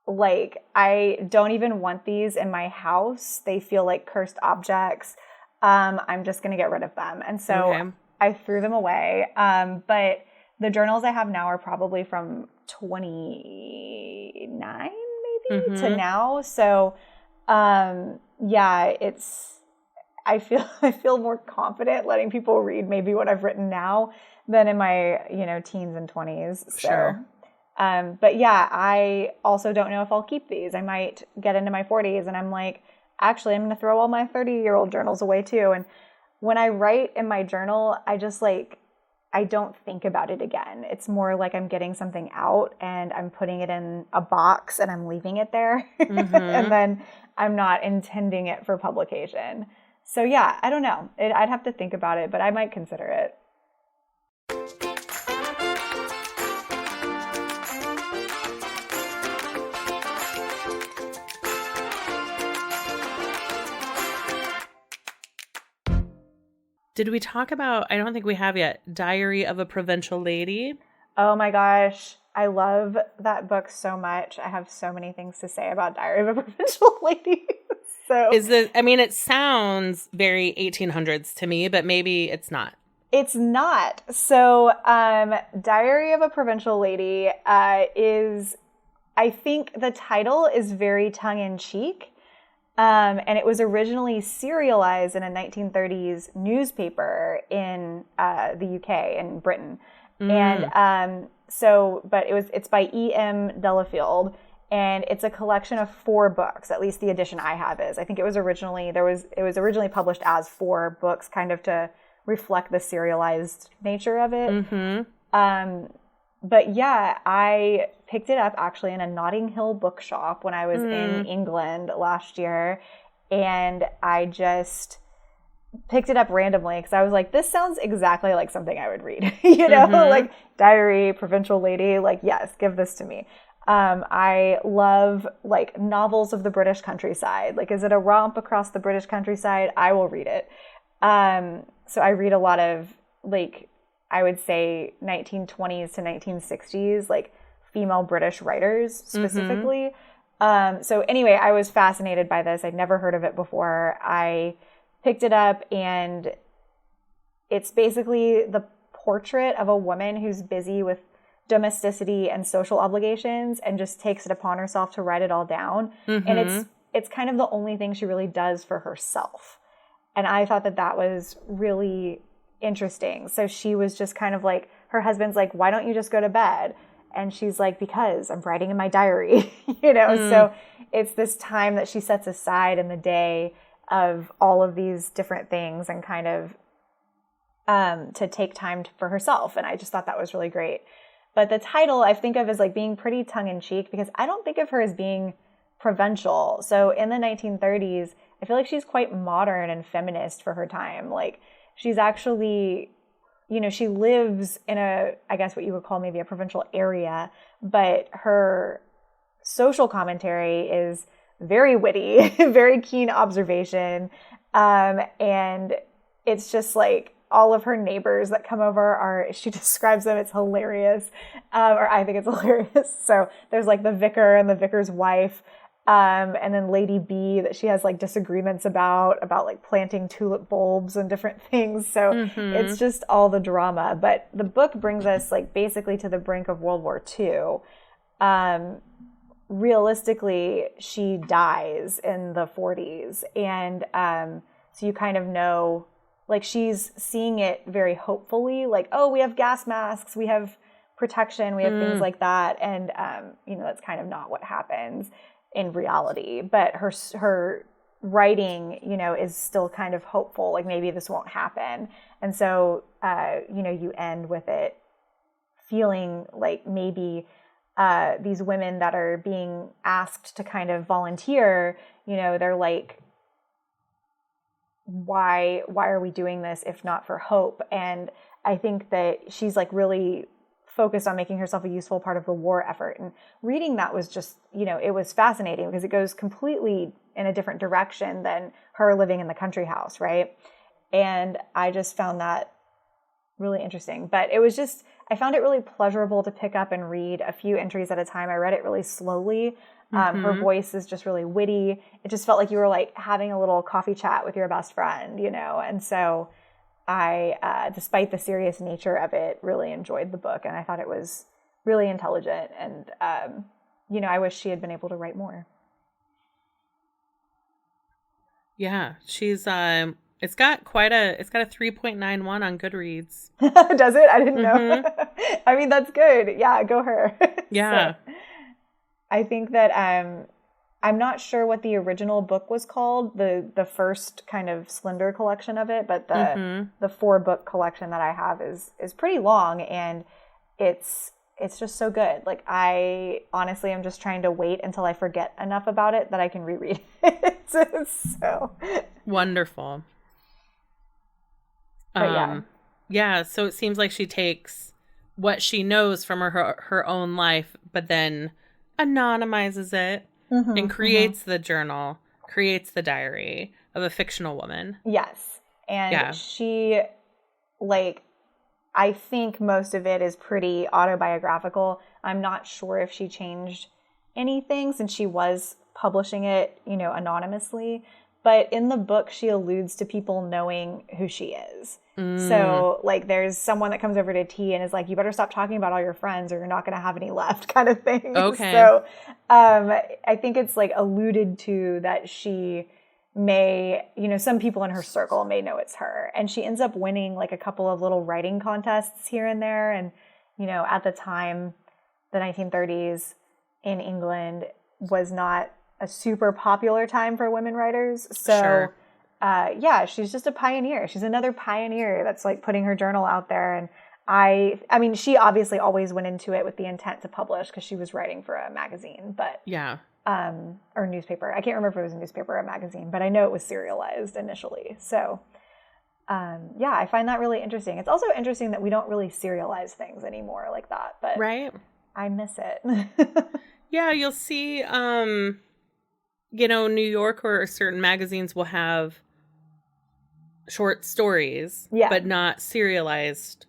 like, I don't even want these in my house. They feel like cursed objects. I'm just going to get rid of them. And so I threw them away. But the journals I have now are probably from 29 maybe to now. So yeah, I feel more confident letting people read maybe what I've written now than in my, you know, teens and 20s. So, sure. But yeah, I also don't know if I'll keep these. I might get into my 40s and I'm like, actually, I'm going to throw all my 30-year-old journals away too. And when I write in my journal, I just like, I don't think about it again. It's more like I'm getting something out and I'm putting it in a box and I'm leaving it there. And then I'm not intending it for publication. So yeah, I don't know. I'd have to think about it, but I might consider it. Did we talk about, I don't think we have yet, Diary of a Provincial Lady? Oh my gosh. I love that book so much. I have so many things to say about Diary of a Provincial Lady. So it sounds very 1800s to me, but maybe it's not. It's not. So Diary of a Provincial Lady is, I think the title is very tongue-in-cheek. And it was originally serialized in a 1930s newspaper in the UK, in Britain. And but it's by E.M. Delafield, and it's a collection of 4 books. At least the edition I have is. I think it was originally published as 4 books, kind of to reflect the serialized nature of it. But yeah, I picked it up actually in a Notting Hill bookshop when I was in England last year. And I just picked it up randomly because I was like, this sounds exactly like something I would read. You know, like Diary, Provincial Lady, like, yes, give this to me. I love like novels of the British countryside. Like, is it a romp across the British countryside? I will read it. So I read a lot of like, I would say 1920s to 1960s, like female British writers specifically. So anyway, I was fascinated by this. I'd never heard of it before. I picked it up and it's basically the portrait of a woman who's busy with domesticity and social obligations and just takes it upon herself to write it all down. And it's kind of the only thing she really does for herself. And I thought that was really interesting. So she was just kind of like, her husband's like, why don't you just go to bed? And she's like, because I'm writing in my diary, you know? So it's this time that she sets aside in the day of all of these different things and kind of to take time for herself. And I just thought that was really great. But the title I think of as like being pretty tongue-in-cheek because I don't think of her as being provincial. So in the 1930s, I feel like she's quite modern and feminist for her time. Like, she's actually, you know, she lives in I guess what you would call maybe a provincial area, but her social commentary is very witty, very keen observation. And it's just like all of her neighbors that come over she describes them, it's hilarious. Or I think it's hilarious. So there's like the vicar and the vicar's wife. And then Lady B that she has like disagreements about like planting tulip bulbs and different things. So it's just all the drama. But the book brings us like basically to the brink of World War II. Realistically, she dies in the 40s. And so you kind of know, like she's seeing it very hopefully, like, oh, we have gas masks, we have protection, we have things like that. And, that's kind of not what happens in reality, but her writing, is still kind of hopeful, like maybe this won't happen. And so, you end with it feeling like maybe these women that are being asked to kind of volunteer, they're like, why are we doing this if not for hope? And I think that she's like really focused on making herself a useful part of the war effort. And reading that was just, it was fascinating because it goes completely in a different direction than her living in the country house, right? And I just found that really interesting. But it was just, I found it really pleasurable to pick up and read a few entries at a time. I read it really slowly. Her voice is just really witty. It just felt like you were like having a little coffee chat with your best friend, And so I, despite the serious nature of it, really enjoyed the book. And I thought it was really intelligent. And, I wish she had been able to write more. Yeah, she's, it's got a 3.91 on Goodreads. Does it? I didn't know. I mean, that's good. Yeah, go her. Yeah. So, I think that I'm not sure what the original book was called, the first kind of slender collection of it, but the 4-book collection that I have is pretty long, and it's just so good. Like, I honestly am just trying to wait until I forget enough about it that I can reread it. So wonderful. But yeah, so it seems like she takes what she knows from her own life, but then anonymizes it and creates the journal, creates the diary of a fictional woman. Yes. And she, like, I think most of it is pretty autobiographical. I'm not sure if she changed anything since she was publishing it, anonymously. But in the book, she alludes to people knowing who she is. So, like, there's someone that comes over to tea and is like, you better stop talking about all your friends or you're not going to have any left, kind of thing. Okay. So, I think it's, like, alluded to that she may, some people in her circle may know it's her. And she ends up winning, like, a couple of little writing contests here and there. And, at the time, the 1930s in England was not a super popular time for women writers. So, sure. She's just a pioneer. She's another pioneer that's like putting her journal out there. And I mean, she obviously always went into it with the intent to publish because she was writing for a magazine, but or newspaper. I can't remember if it was a newspaper or a magazine, but I know it was serialized initially. So, I find that really interesting. It's also interesting that we don't really serialize things anymore like that, but right. I miss it. Yeah, you'll see, New York or certain magazines will have short stories, but not serialized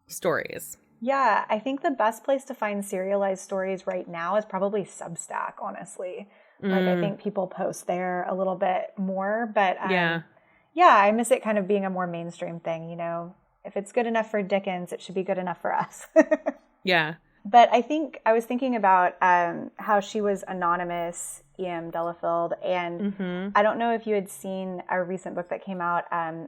stories. Yeah, I think the best place to find serialized stories right now is probably Substack, honestly. Like, I think people post there a little bit more, but I miss it kind of being a more mainstream thing, If it's good enough for Dickens, it should be good enough for us. Yeah. But I think I was thinking about how she was anonymous, E.M. Delafield, and I don't know if you had seen a recent book that came out.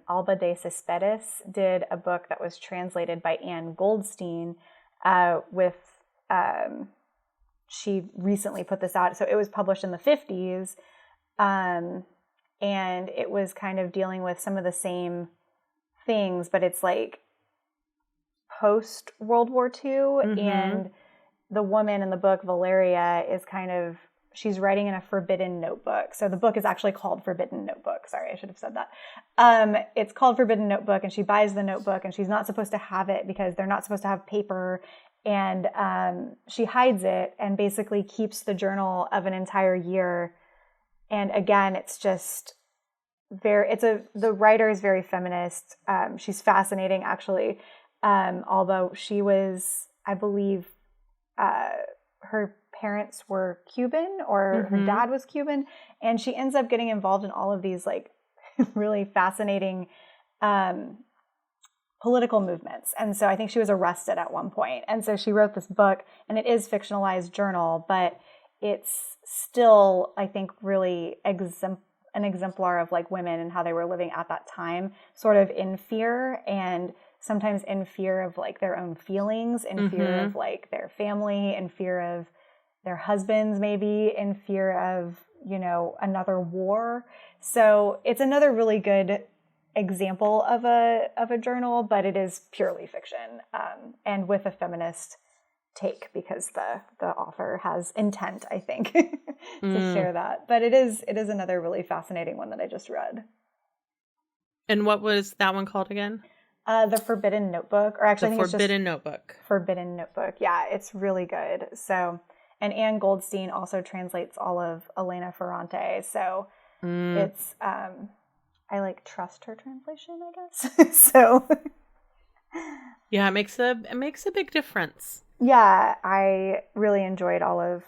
Alba de Cespedes did a book that was translated by Anne Goldstein she recently put this out. So it was published in the 50s, and it was kind of dealing with some of the same things, but it's like post World War II, and the woman in the book, Valeria, is kind of, she's writing in a forbidden notebook. So the book is actually called Forbidden Notebook. Sorry, I should have said that. It's called Forbidden Notebook, and she buys the notebook, and she's not supposed to have it because they're not supposed to have paper. And she hides it and basically keeps the journal of an entire year And again, it's just the writer is very feminist. She's fascinating, actually. Although she was, I believe, her parents were Cuban, or her dad was Cuban, and she ends up getting involved in all of these like really fascinating political movements. And so I think she was arrested at one point. And so she wrote this book, and it is fictionalized journal, but it's still, I think, really an exemplar of like women and how they were living at that time, sort of in fear, and sometimes in fear of like their own feelings, in fear of like their family, in fear of their husbands, maybe in fear of, you know, another war. So it's another really good example of a journal, but it is purely fiction, and with a feminist take, because the author has intent, I think, to share that. But it is another really fascinating one that I just read. And what was that one called again? The Forbidden Notebook, or actually, I think Forbidden Notebook. Forbidden Notebook. Yeah, it's really good. So, and Anne Goldstein also translates all of Elena Ferrante. So it's, I like trust her translation, I guess. So yeah, it makes a big difference. Yeah, I really enjoyed all of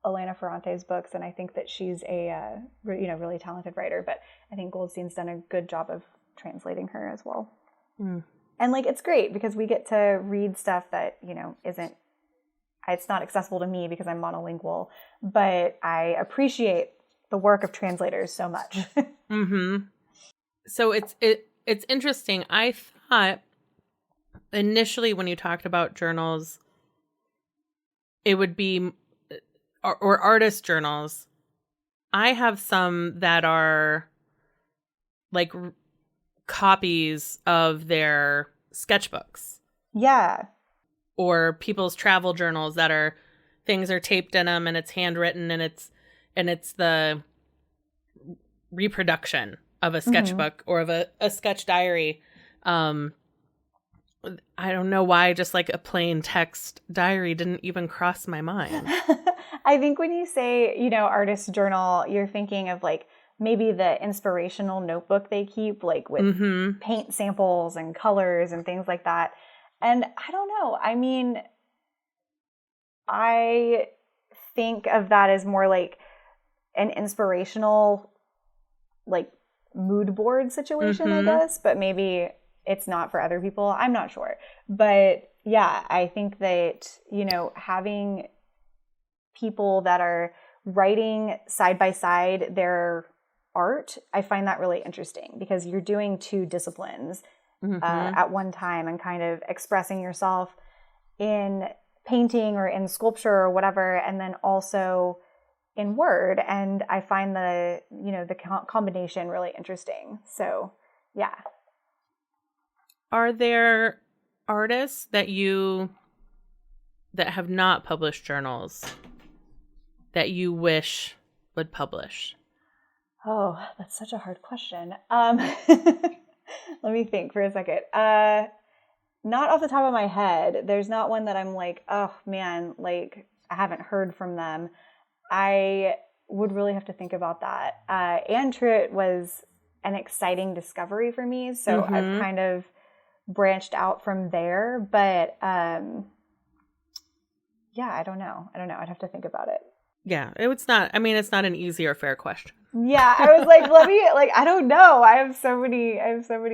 Elena Ferrante's books, and I think that she's a really talented writer. But I think Goldstein's done a good job of translating her as well. And like, it's great because we get to read stuff that, you know, it's not accessible to me because I'm monolingual, but I appreciate the work of translators so much. So it's interesting. I thought initially when you talked about journals, it would be, or artist journals. I have some that are like copies of their sketchbooks. Yeah. Or people's travel journals that are, things are taped in them and it's handwritten, and it's the reproduction of a sketchbook or of a sketch diary. I don't know why just like a plain text diary didn't even cross my mind. I think when you say, you know, artist journal, you're thinking of like maybe the inspirational notebook they keep, like with paint samples and colors and things like that. And I don't know. I mean, I think of that as more like an inspirational, like mood board situation, I guess, but maybe it's not for other people. I'm not sure. But yeah, I think that, you know, having people that are writing side by side their art, I find that really interesting because you're doing two disciplines at one time and kind of expressing yourself in painting or in sculpture or whatever, and then also in word. And I find the combination really interesting. So yeah. Are there artists that have not published journals that you wish would publish? Oh, that's such a hard question. Let me think for a second. Not off the top of my head. There's not one that I'm like, oh man, like I haven't heard from them. I would really have to think about that. Anne Truitt was an exciting discovery for me. So I've kind of branched out from there, but yeah, I don't know. I'd have to think about it. Yeah, it's not an easy or fair question. Yeah, I was like, I don't know. I have so many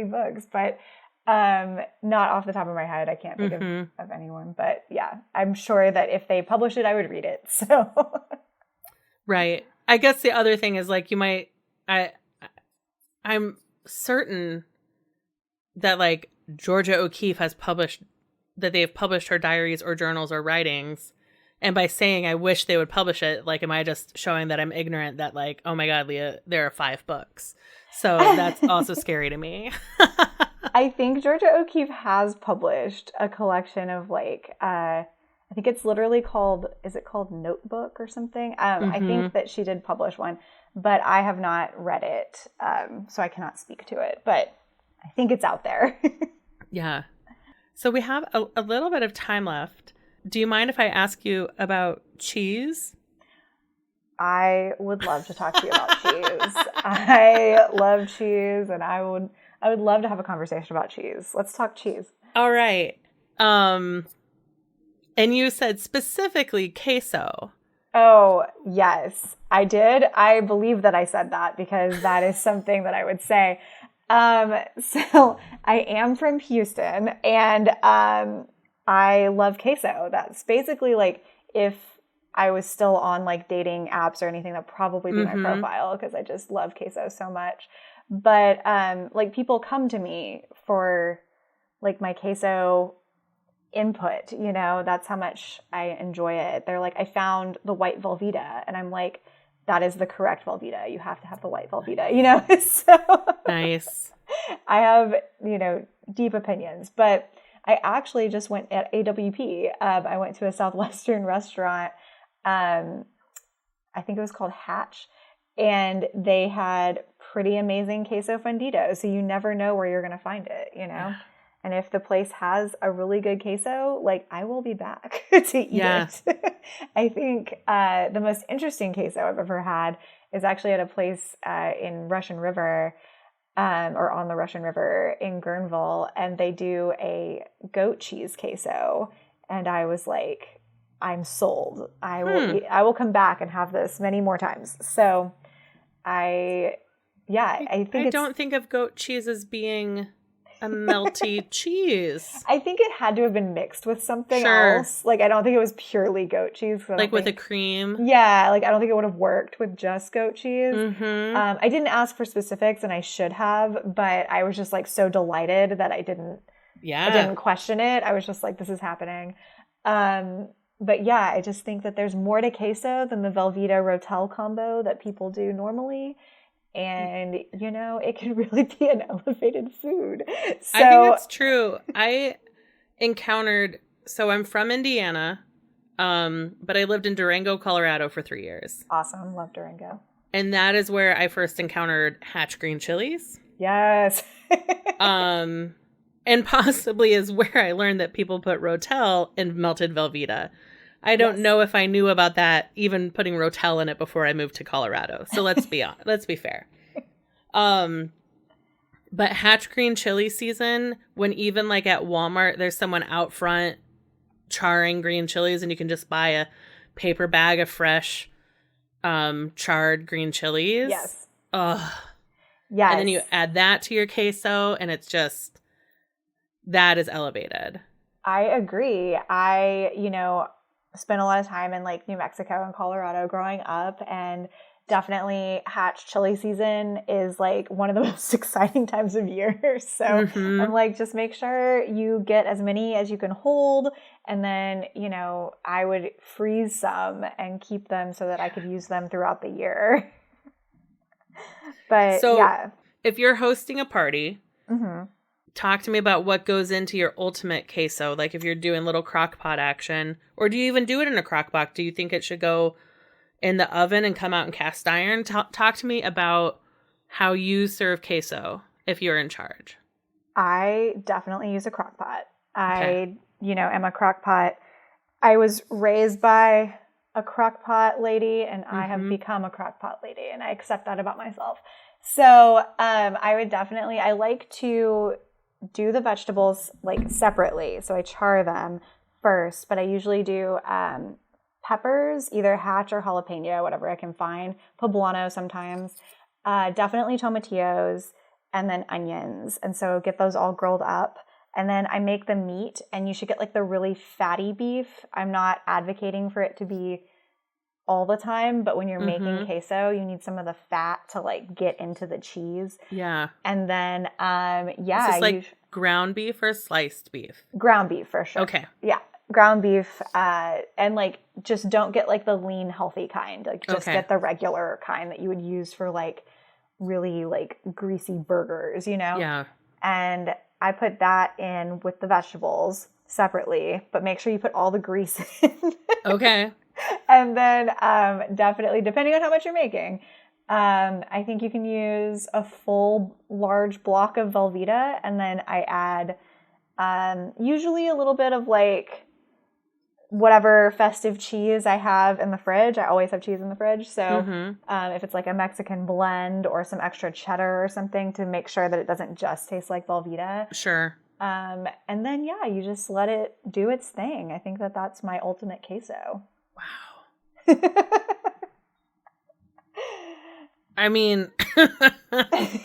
books, but not off the top of my head. I can't think of anyone, but yeah, I'm sure that if they publish it, I would read it. So right. I guess the other thing is like I'm certain that like Georgia O'Keeffe they've published her diaries or journals or writings. And by saying I wish they would publish it, like, am I just showing that I'm ignorant that like, oh my God, Leah, there are 5 books. So that's also scary to me. I think Georgia O'Keeffe has published a collection of like, I think it's literally called Notebook or something? I think that she did publish one, but I have not read it. So I cannot speak to it, but I think it's out there. Yeah. So we have a little bit of time left. Do you mind if I ask you about cheese? I would love to talk to you about cheese. I love cheese, and I would love to have a conversation about cheese. Let's talk cheese. All right. And you said specifically queso. Oh, yes, I did. I believe that I said that because that is something that I would say. So I am from Houston, and I love queso. That's basically like if I was still on like dating apps or anything, that'd probably be my profile because I just love queso so much. But like people come to me for like my queso input, you know, that's how much I enjoy it. They're like, I found the white Velveeta, and I'm like, that is the correct Velveeta. You have to have the white Velveeta, you know? So Nice. I have, you know, deep opinions, but I actually just went at AWP. I went to a Southwestern restaurant. I think it was called Hatch, and they had pretty amazing queso fundido. So you never know where you're going to find it, you know? And if the place has a really good queso, like I will be back to eat it. I think the most interesting queso I've ever had is actually at a place in Russian River, or on the Russian River in Guerneville, and they do a goat cheese queso. And I was like, I'm sold. I will come back and have this many more times. So I don't think of goat cheese as being a melty cheese. I think it had to have been mixed with something else. Like, I don't think it was purely goat cheese. Like with a cream? Yeah, like I don't think it would have worked with just goat cheese. I didn't ask for specifics, and I should have, but I was just like so delighted that I didn't question it. I was just like, this is happening. But yeah, I just think that there's more to queso than the Velveeta Rotel combo that people do normally. And, you know, it can really be an elevated food. So, I think that's true. I encountered, so I'm from Indiana, but I lived in Durango, Colorado for 3 years. Awesome. Love Durango. And that is where I first encountered Hatch green chilies. Yes. And possibly is where I learned that people put Rotel in melted Velveeta. I don't know if I knew about that, even putting Rotel in it before I moved to Colorado. So let's be let's be fair. But Hatch green chili season, when even like at Walmart, there's someone out front charring green chilies, and you can just buy a paper bag of fresh charred green chilies. Yes. Ugh. Yes. And then you add that to your queso, and it's just, that is elevated. I agree. I, you know, spent a lot of time in like New Mexico and Colorado growing up, and definitely Hatch chili season is like one of the most exciting times of year. So I'm like, just make sure you get as many as you can hold. And then, you know, I would freeze some and keep them so that I could use them throughout the year. But so yeah. If you're hosting a party, talk to me about what goes into your ultimate queso. Like if you're doing little crock pot action, or do you even do it in a crock pot? Do you think it should go in the oven and come out in cast iron? Talk to me about how you serve queso if you're in charge. I definitely use a crock pot. I, you know, am a crock pot. I was raised by a crock pot lady, and I have become a crock pot lady, and I accept that about myself. So I would definitely, I like to do the vegetables like separately. So I char them first, but I usually do peppers, either Hatch or jalapeno, whatever I can find. Poblano sometimes. Definitely tomatillos, and then onions. And so get those all grilled up. And then I make the meat, and you should get like the really fatty beef. I'm not advocating for it to be all the time, but when you're making queso, you need some of the fat to like get into the cheese. Yeah. And then, Is this like ground beef or sliced beef? Ground beef for sure. Okay. Yeah. Ground beef, and like just don't get like the lean healthy kind. Like just get the regular kind that you would use for like really like greasy burgers, you know? Yeah. And I put that in with the vegetables separately, but make sure you put all the grease in. Okay. And then definitely, depending on how much you're making, I think you can use a full large block of Velveeta, and then I add usually a little bit of like whatever festive cheese I have in the fridge. I always have cheese in the fridge. So if it's like a Mexican blend or some extra cheddar or something, to make sure that it doesn't just taste like Velveeta. Sure. And then, yeah, you just let it do its thing. I think that that's my ultimate queso. Wow. I mean,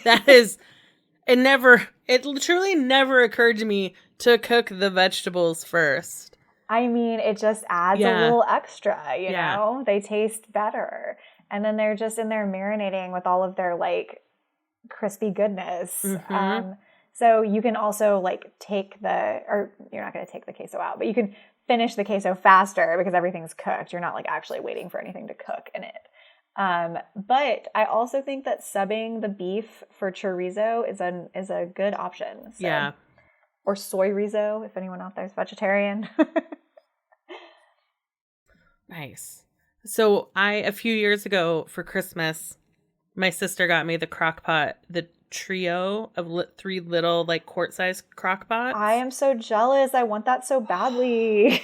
that is, it truly never occurred to me to cook the vegetables first. I mean, it just adds a little extra, you know? They taste better. And then they're just in there marinating with all of their, like, crispy goodness. So you can also, like, or you're not going to take the queso out, but you can finish the queso faster because everything's cooked. You're not, like, actually waiting for anything to cook in it. But I also think that subbing the beef for chorizo is a good option. So. Yeah. Or soy rizo, if anyone out there is vegetarian. Nice. So a few years ago for Christmas, my sister got me the crock pot, the trio of 3 little, like, quart-sized crock pots. I am so jealous. I want that so badly.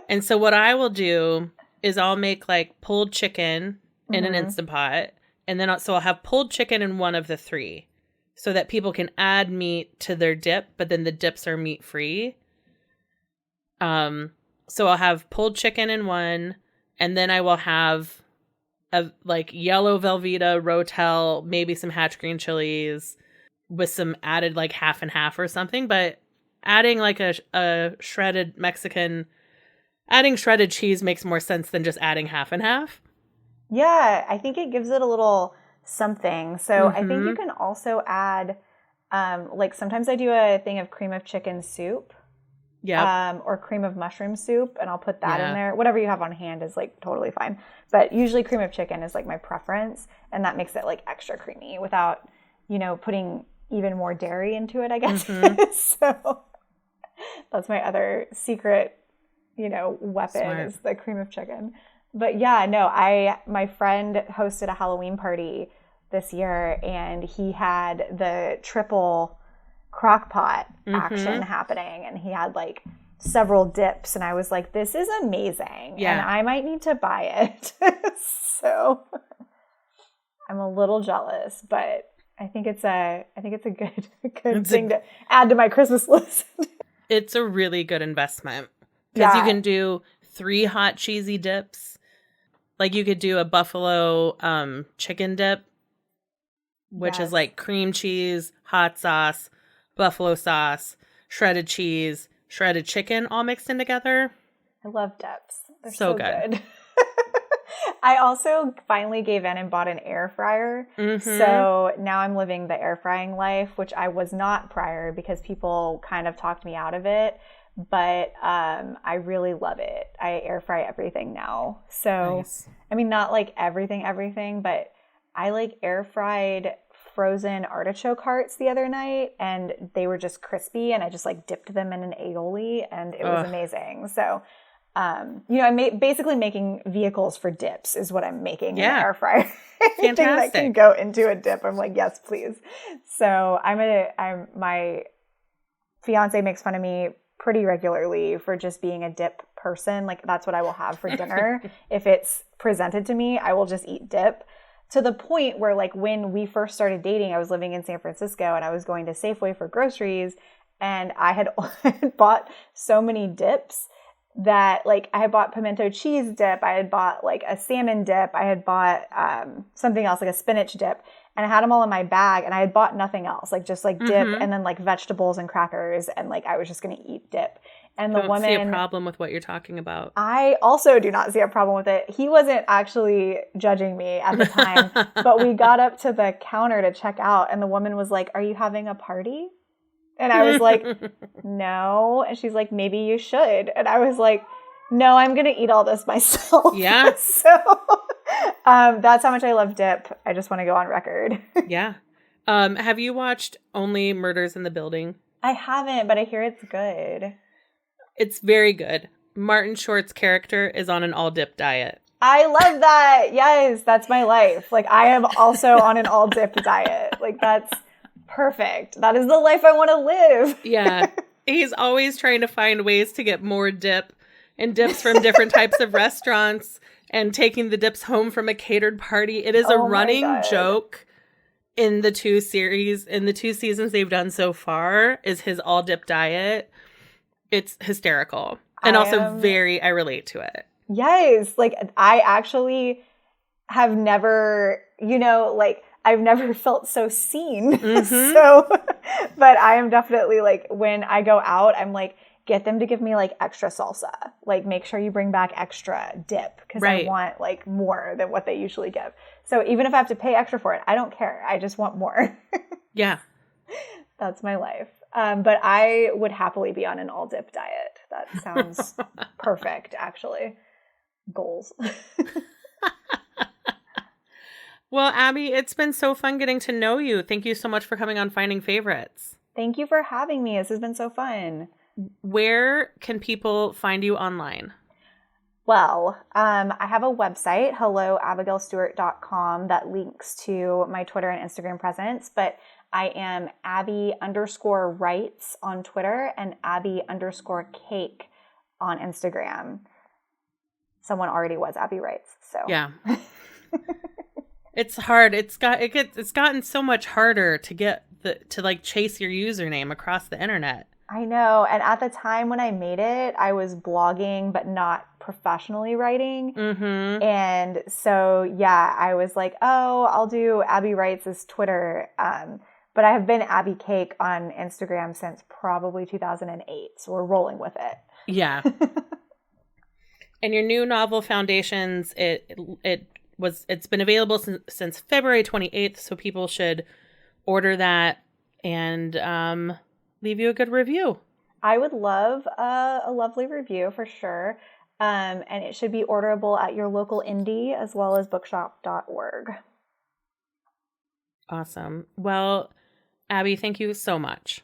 And so what I will do is I'll make, like, pulled chicken in an Instant Pot. And then I'll have pulled chicken in one of the 3 so that people can add meat to their dip, but then the dips are meat-free. So I'll have pulled chicken in one, and then I will have a, like, yellow Velveeta, Rotel, maybe some hatch green chilies with some added, like, half and half or something. But adding, like, a shredded adding shredded cheese makes more sense than just adding half and half. Yeah, I think it gives it a little something. So I think you can also add, like, sometimes I do a thing of cream of chicken soup. Yeah. Or cream of mushroom soup, and I'll put that in there. Whatever you have on hand is, like, totally fine. But usually cream of chicken is, like, my preference, and that makes it, like, extra creamy without, you know, putting even more dairy into it, I guess. So that's my other secret, you know, weapon is the cream of chicken. But yeah, no, my friend hosted a Halloween party this year, and he had the triple crock pot action happening, and he had, like, several dips, and I was like, this is amazing. And I might need to buy it. So I'm a little jealous, but I think it's a good thing to add to my Christmas list. It's a really good investment because you can do 3 hot cheesy dips. Like, you could do a buffalo chicken dip, which is, like, cream cheese, hot sauce, buffalo sauce, shredded cheese, shredded chicken, all mixed in together. I love dips. They're so good. I also finally gave in and bought an air fryer. So now I'm living the air frying life, which I was not prior because people kind of talked me out of it. But I really love it. I air fry everything now. So, nice. I mean, not like everything, but I, like, air fried frozen artichoke hearts the other night, and they were just crispy, and I just, like, dipped them in an aioli, and it was amazing. So, you know, I'm basically making vehicles for dips is what I'm making in the air fryer. Anything that can go into a dip, I'm like, yes, please. So my fiance makes fun of me pretty regularly for just being a dip person. Like, that's what I will have for dinner. If it's presented to me, I will just eat dip. To the point where, like, when we first started dating, I was living in San Francisco, and I was going to Safeway for groceries, and I had bought so many dips that, like, I had bought pimento cheese dip, I had bought, like, a salmon dip, I had bought something else, like a spinach dip, and I had them all in my bag, and I had bought nothing else, like, just, like, dip and then, like, vegetables and crackers, and, like, I was just going to eat dip. And the woman, see a problem with what you're talking about. I also do not see a problem with it. He wasn't actually judging me at the time, but we got up to the counter to check out, and the woman was like, "Are you having a party?" And I was like, "No." And she's like, "Maybe you should." And I was like, "No, I'm going to eat all this myself." Yeah. So that's how much I love dip. I just want to go on record. Yeah. Have you watched Only Murders in the Building? I haven't, but I hear it's good. It's very good. Martin Short's character is on an all-dip diet. I love that. Yes, that's my life. Like, I am also on an all-dip diet. Like, that's perfect. That is the life I want to live. Yeah. He's always trying to find ways to get more dip and dips from different types of restaurants and taking the dips home from a catered party. It is a running joke in the 2 seasons they've done so far is his all dip diet. It's hysterical. And I relate to it. Yes. Like, I actually have never, I've never felt so seen. So, but I am definitely like, when I go out, I'm like, get them to give me like extra salsa. Like, make sure you bring back extra dip because I want like more than what they usually give. So even if I have to pay extra for it, I don't care. I just want more. Yeah. That's my life. But I would happily be on an all dip diet. That sounds perfect, actually. Goals. Well, Abby, it's been so fun getting to know you. Thank you so much for coming on Finding Favorites. Thank you for having me. This has been so fun. Where can people find you online? Well, I have a website, helloabigailstewart.com, that links to my Twitter and Instagram presence, but I am Abby_writes on Twitter and Abby_cake on Instagram. Someone already was Abby Writes, so. Yeah. It's hard. It's gotten so much harder to get to chase your username across the internet. I know. And at the time when I made it, I was blogging, but not professionally writing. Mm-hmm. And so, yeah, I was like, oh, I'll do Abby Writes as Twitter. But I have been Abby Cake on Instagram since probably 2008. So we're rolling with it. Yeah. And your new novel, Foundations, it's been available since February 28th. So people should order that and leave you a good review. I would love a lovely review for sure. And it should be orderable at your local indie as well as bookshop.org. Awesome. Well, Abby, thank you so much.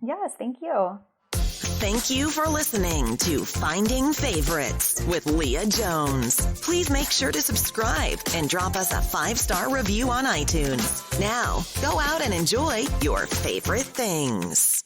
Yes, thank you. Thank you for listening to Finding Favorites with Leah Jones. Please make sure to subscribe and drop us a 5-star review on iTunes. Now, go out and enjoy your favorite things.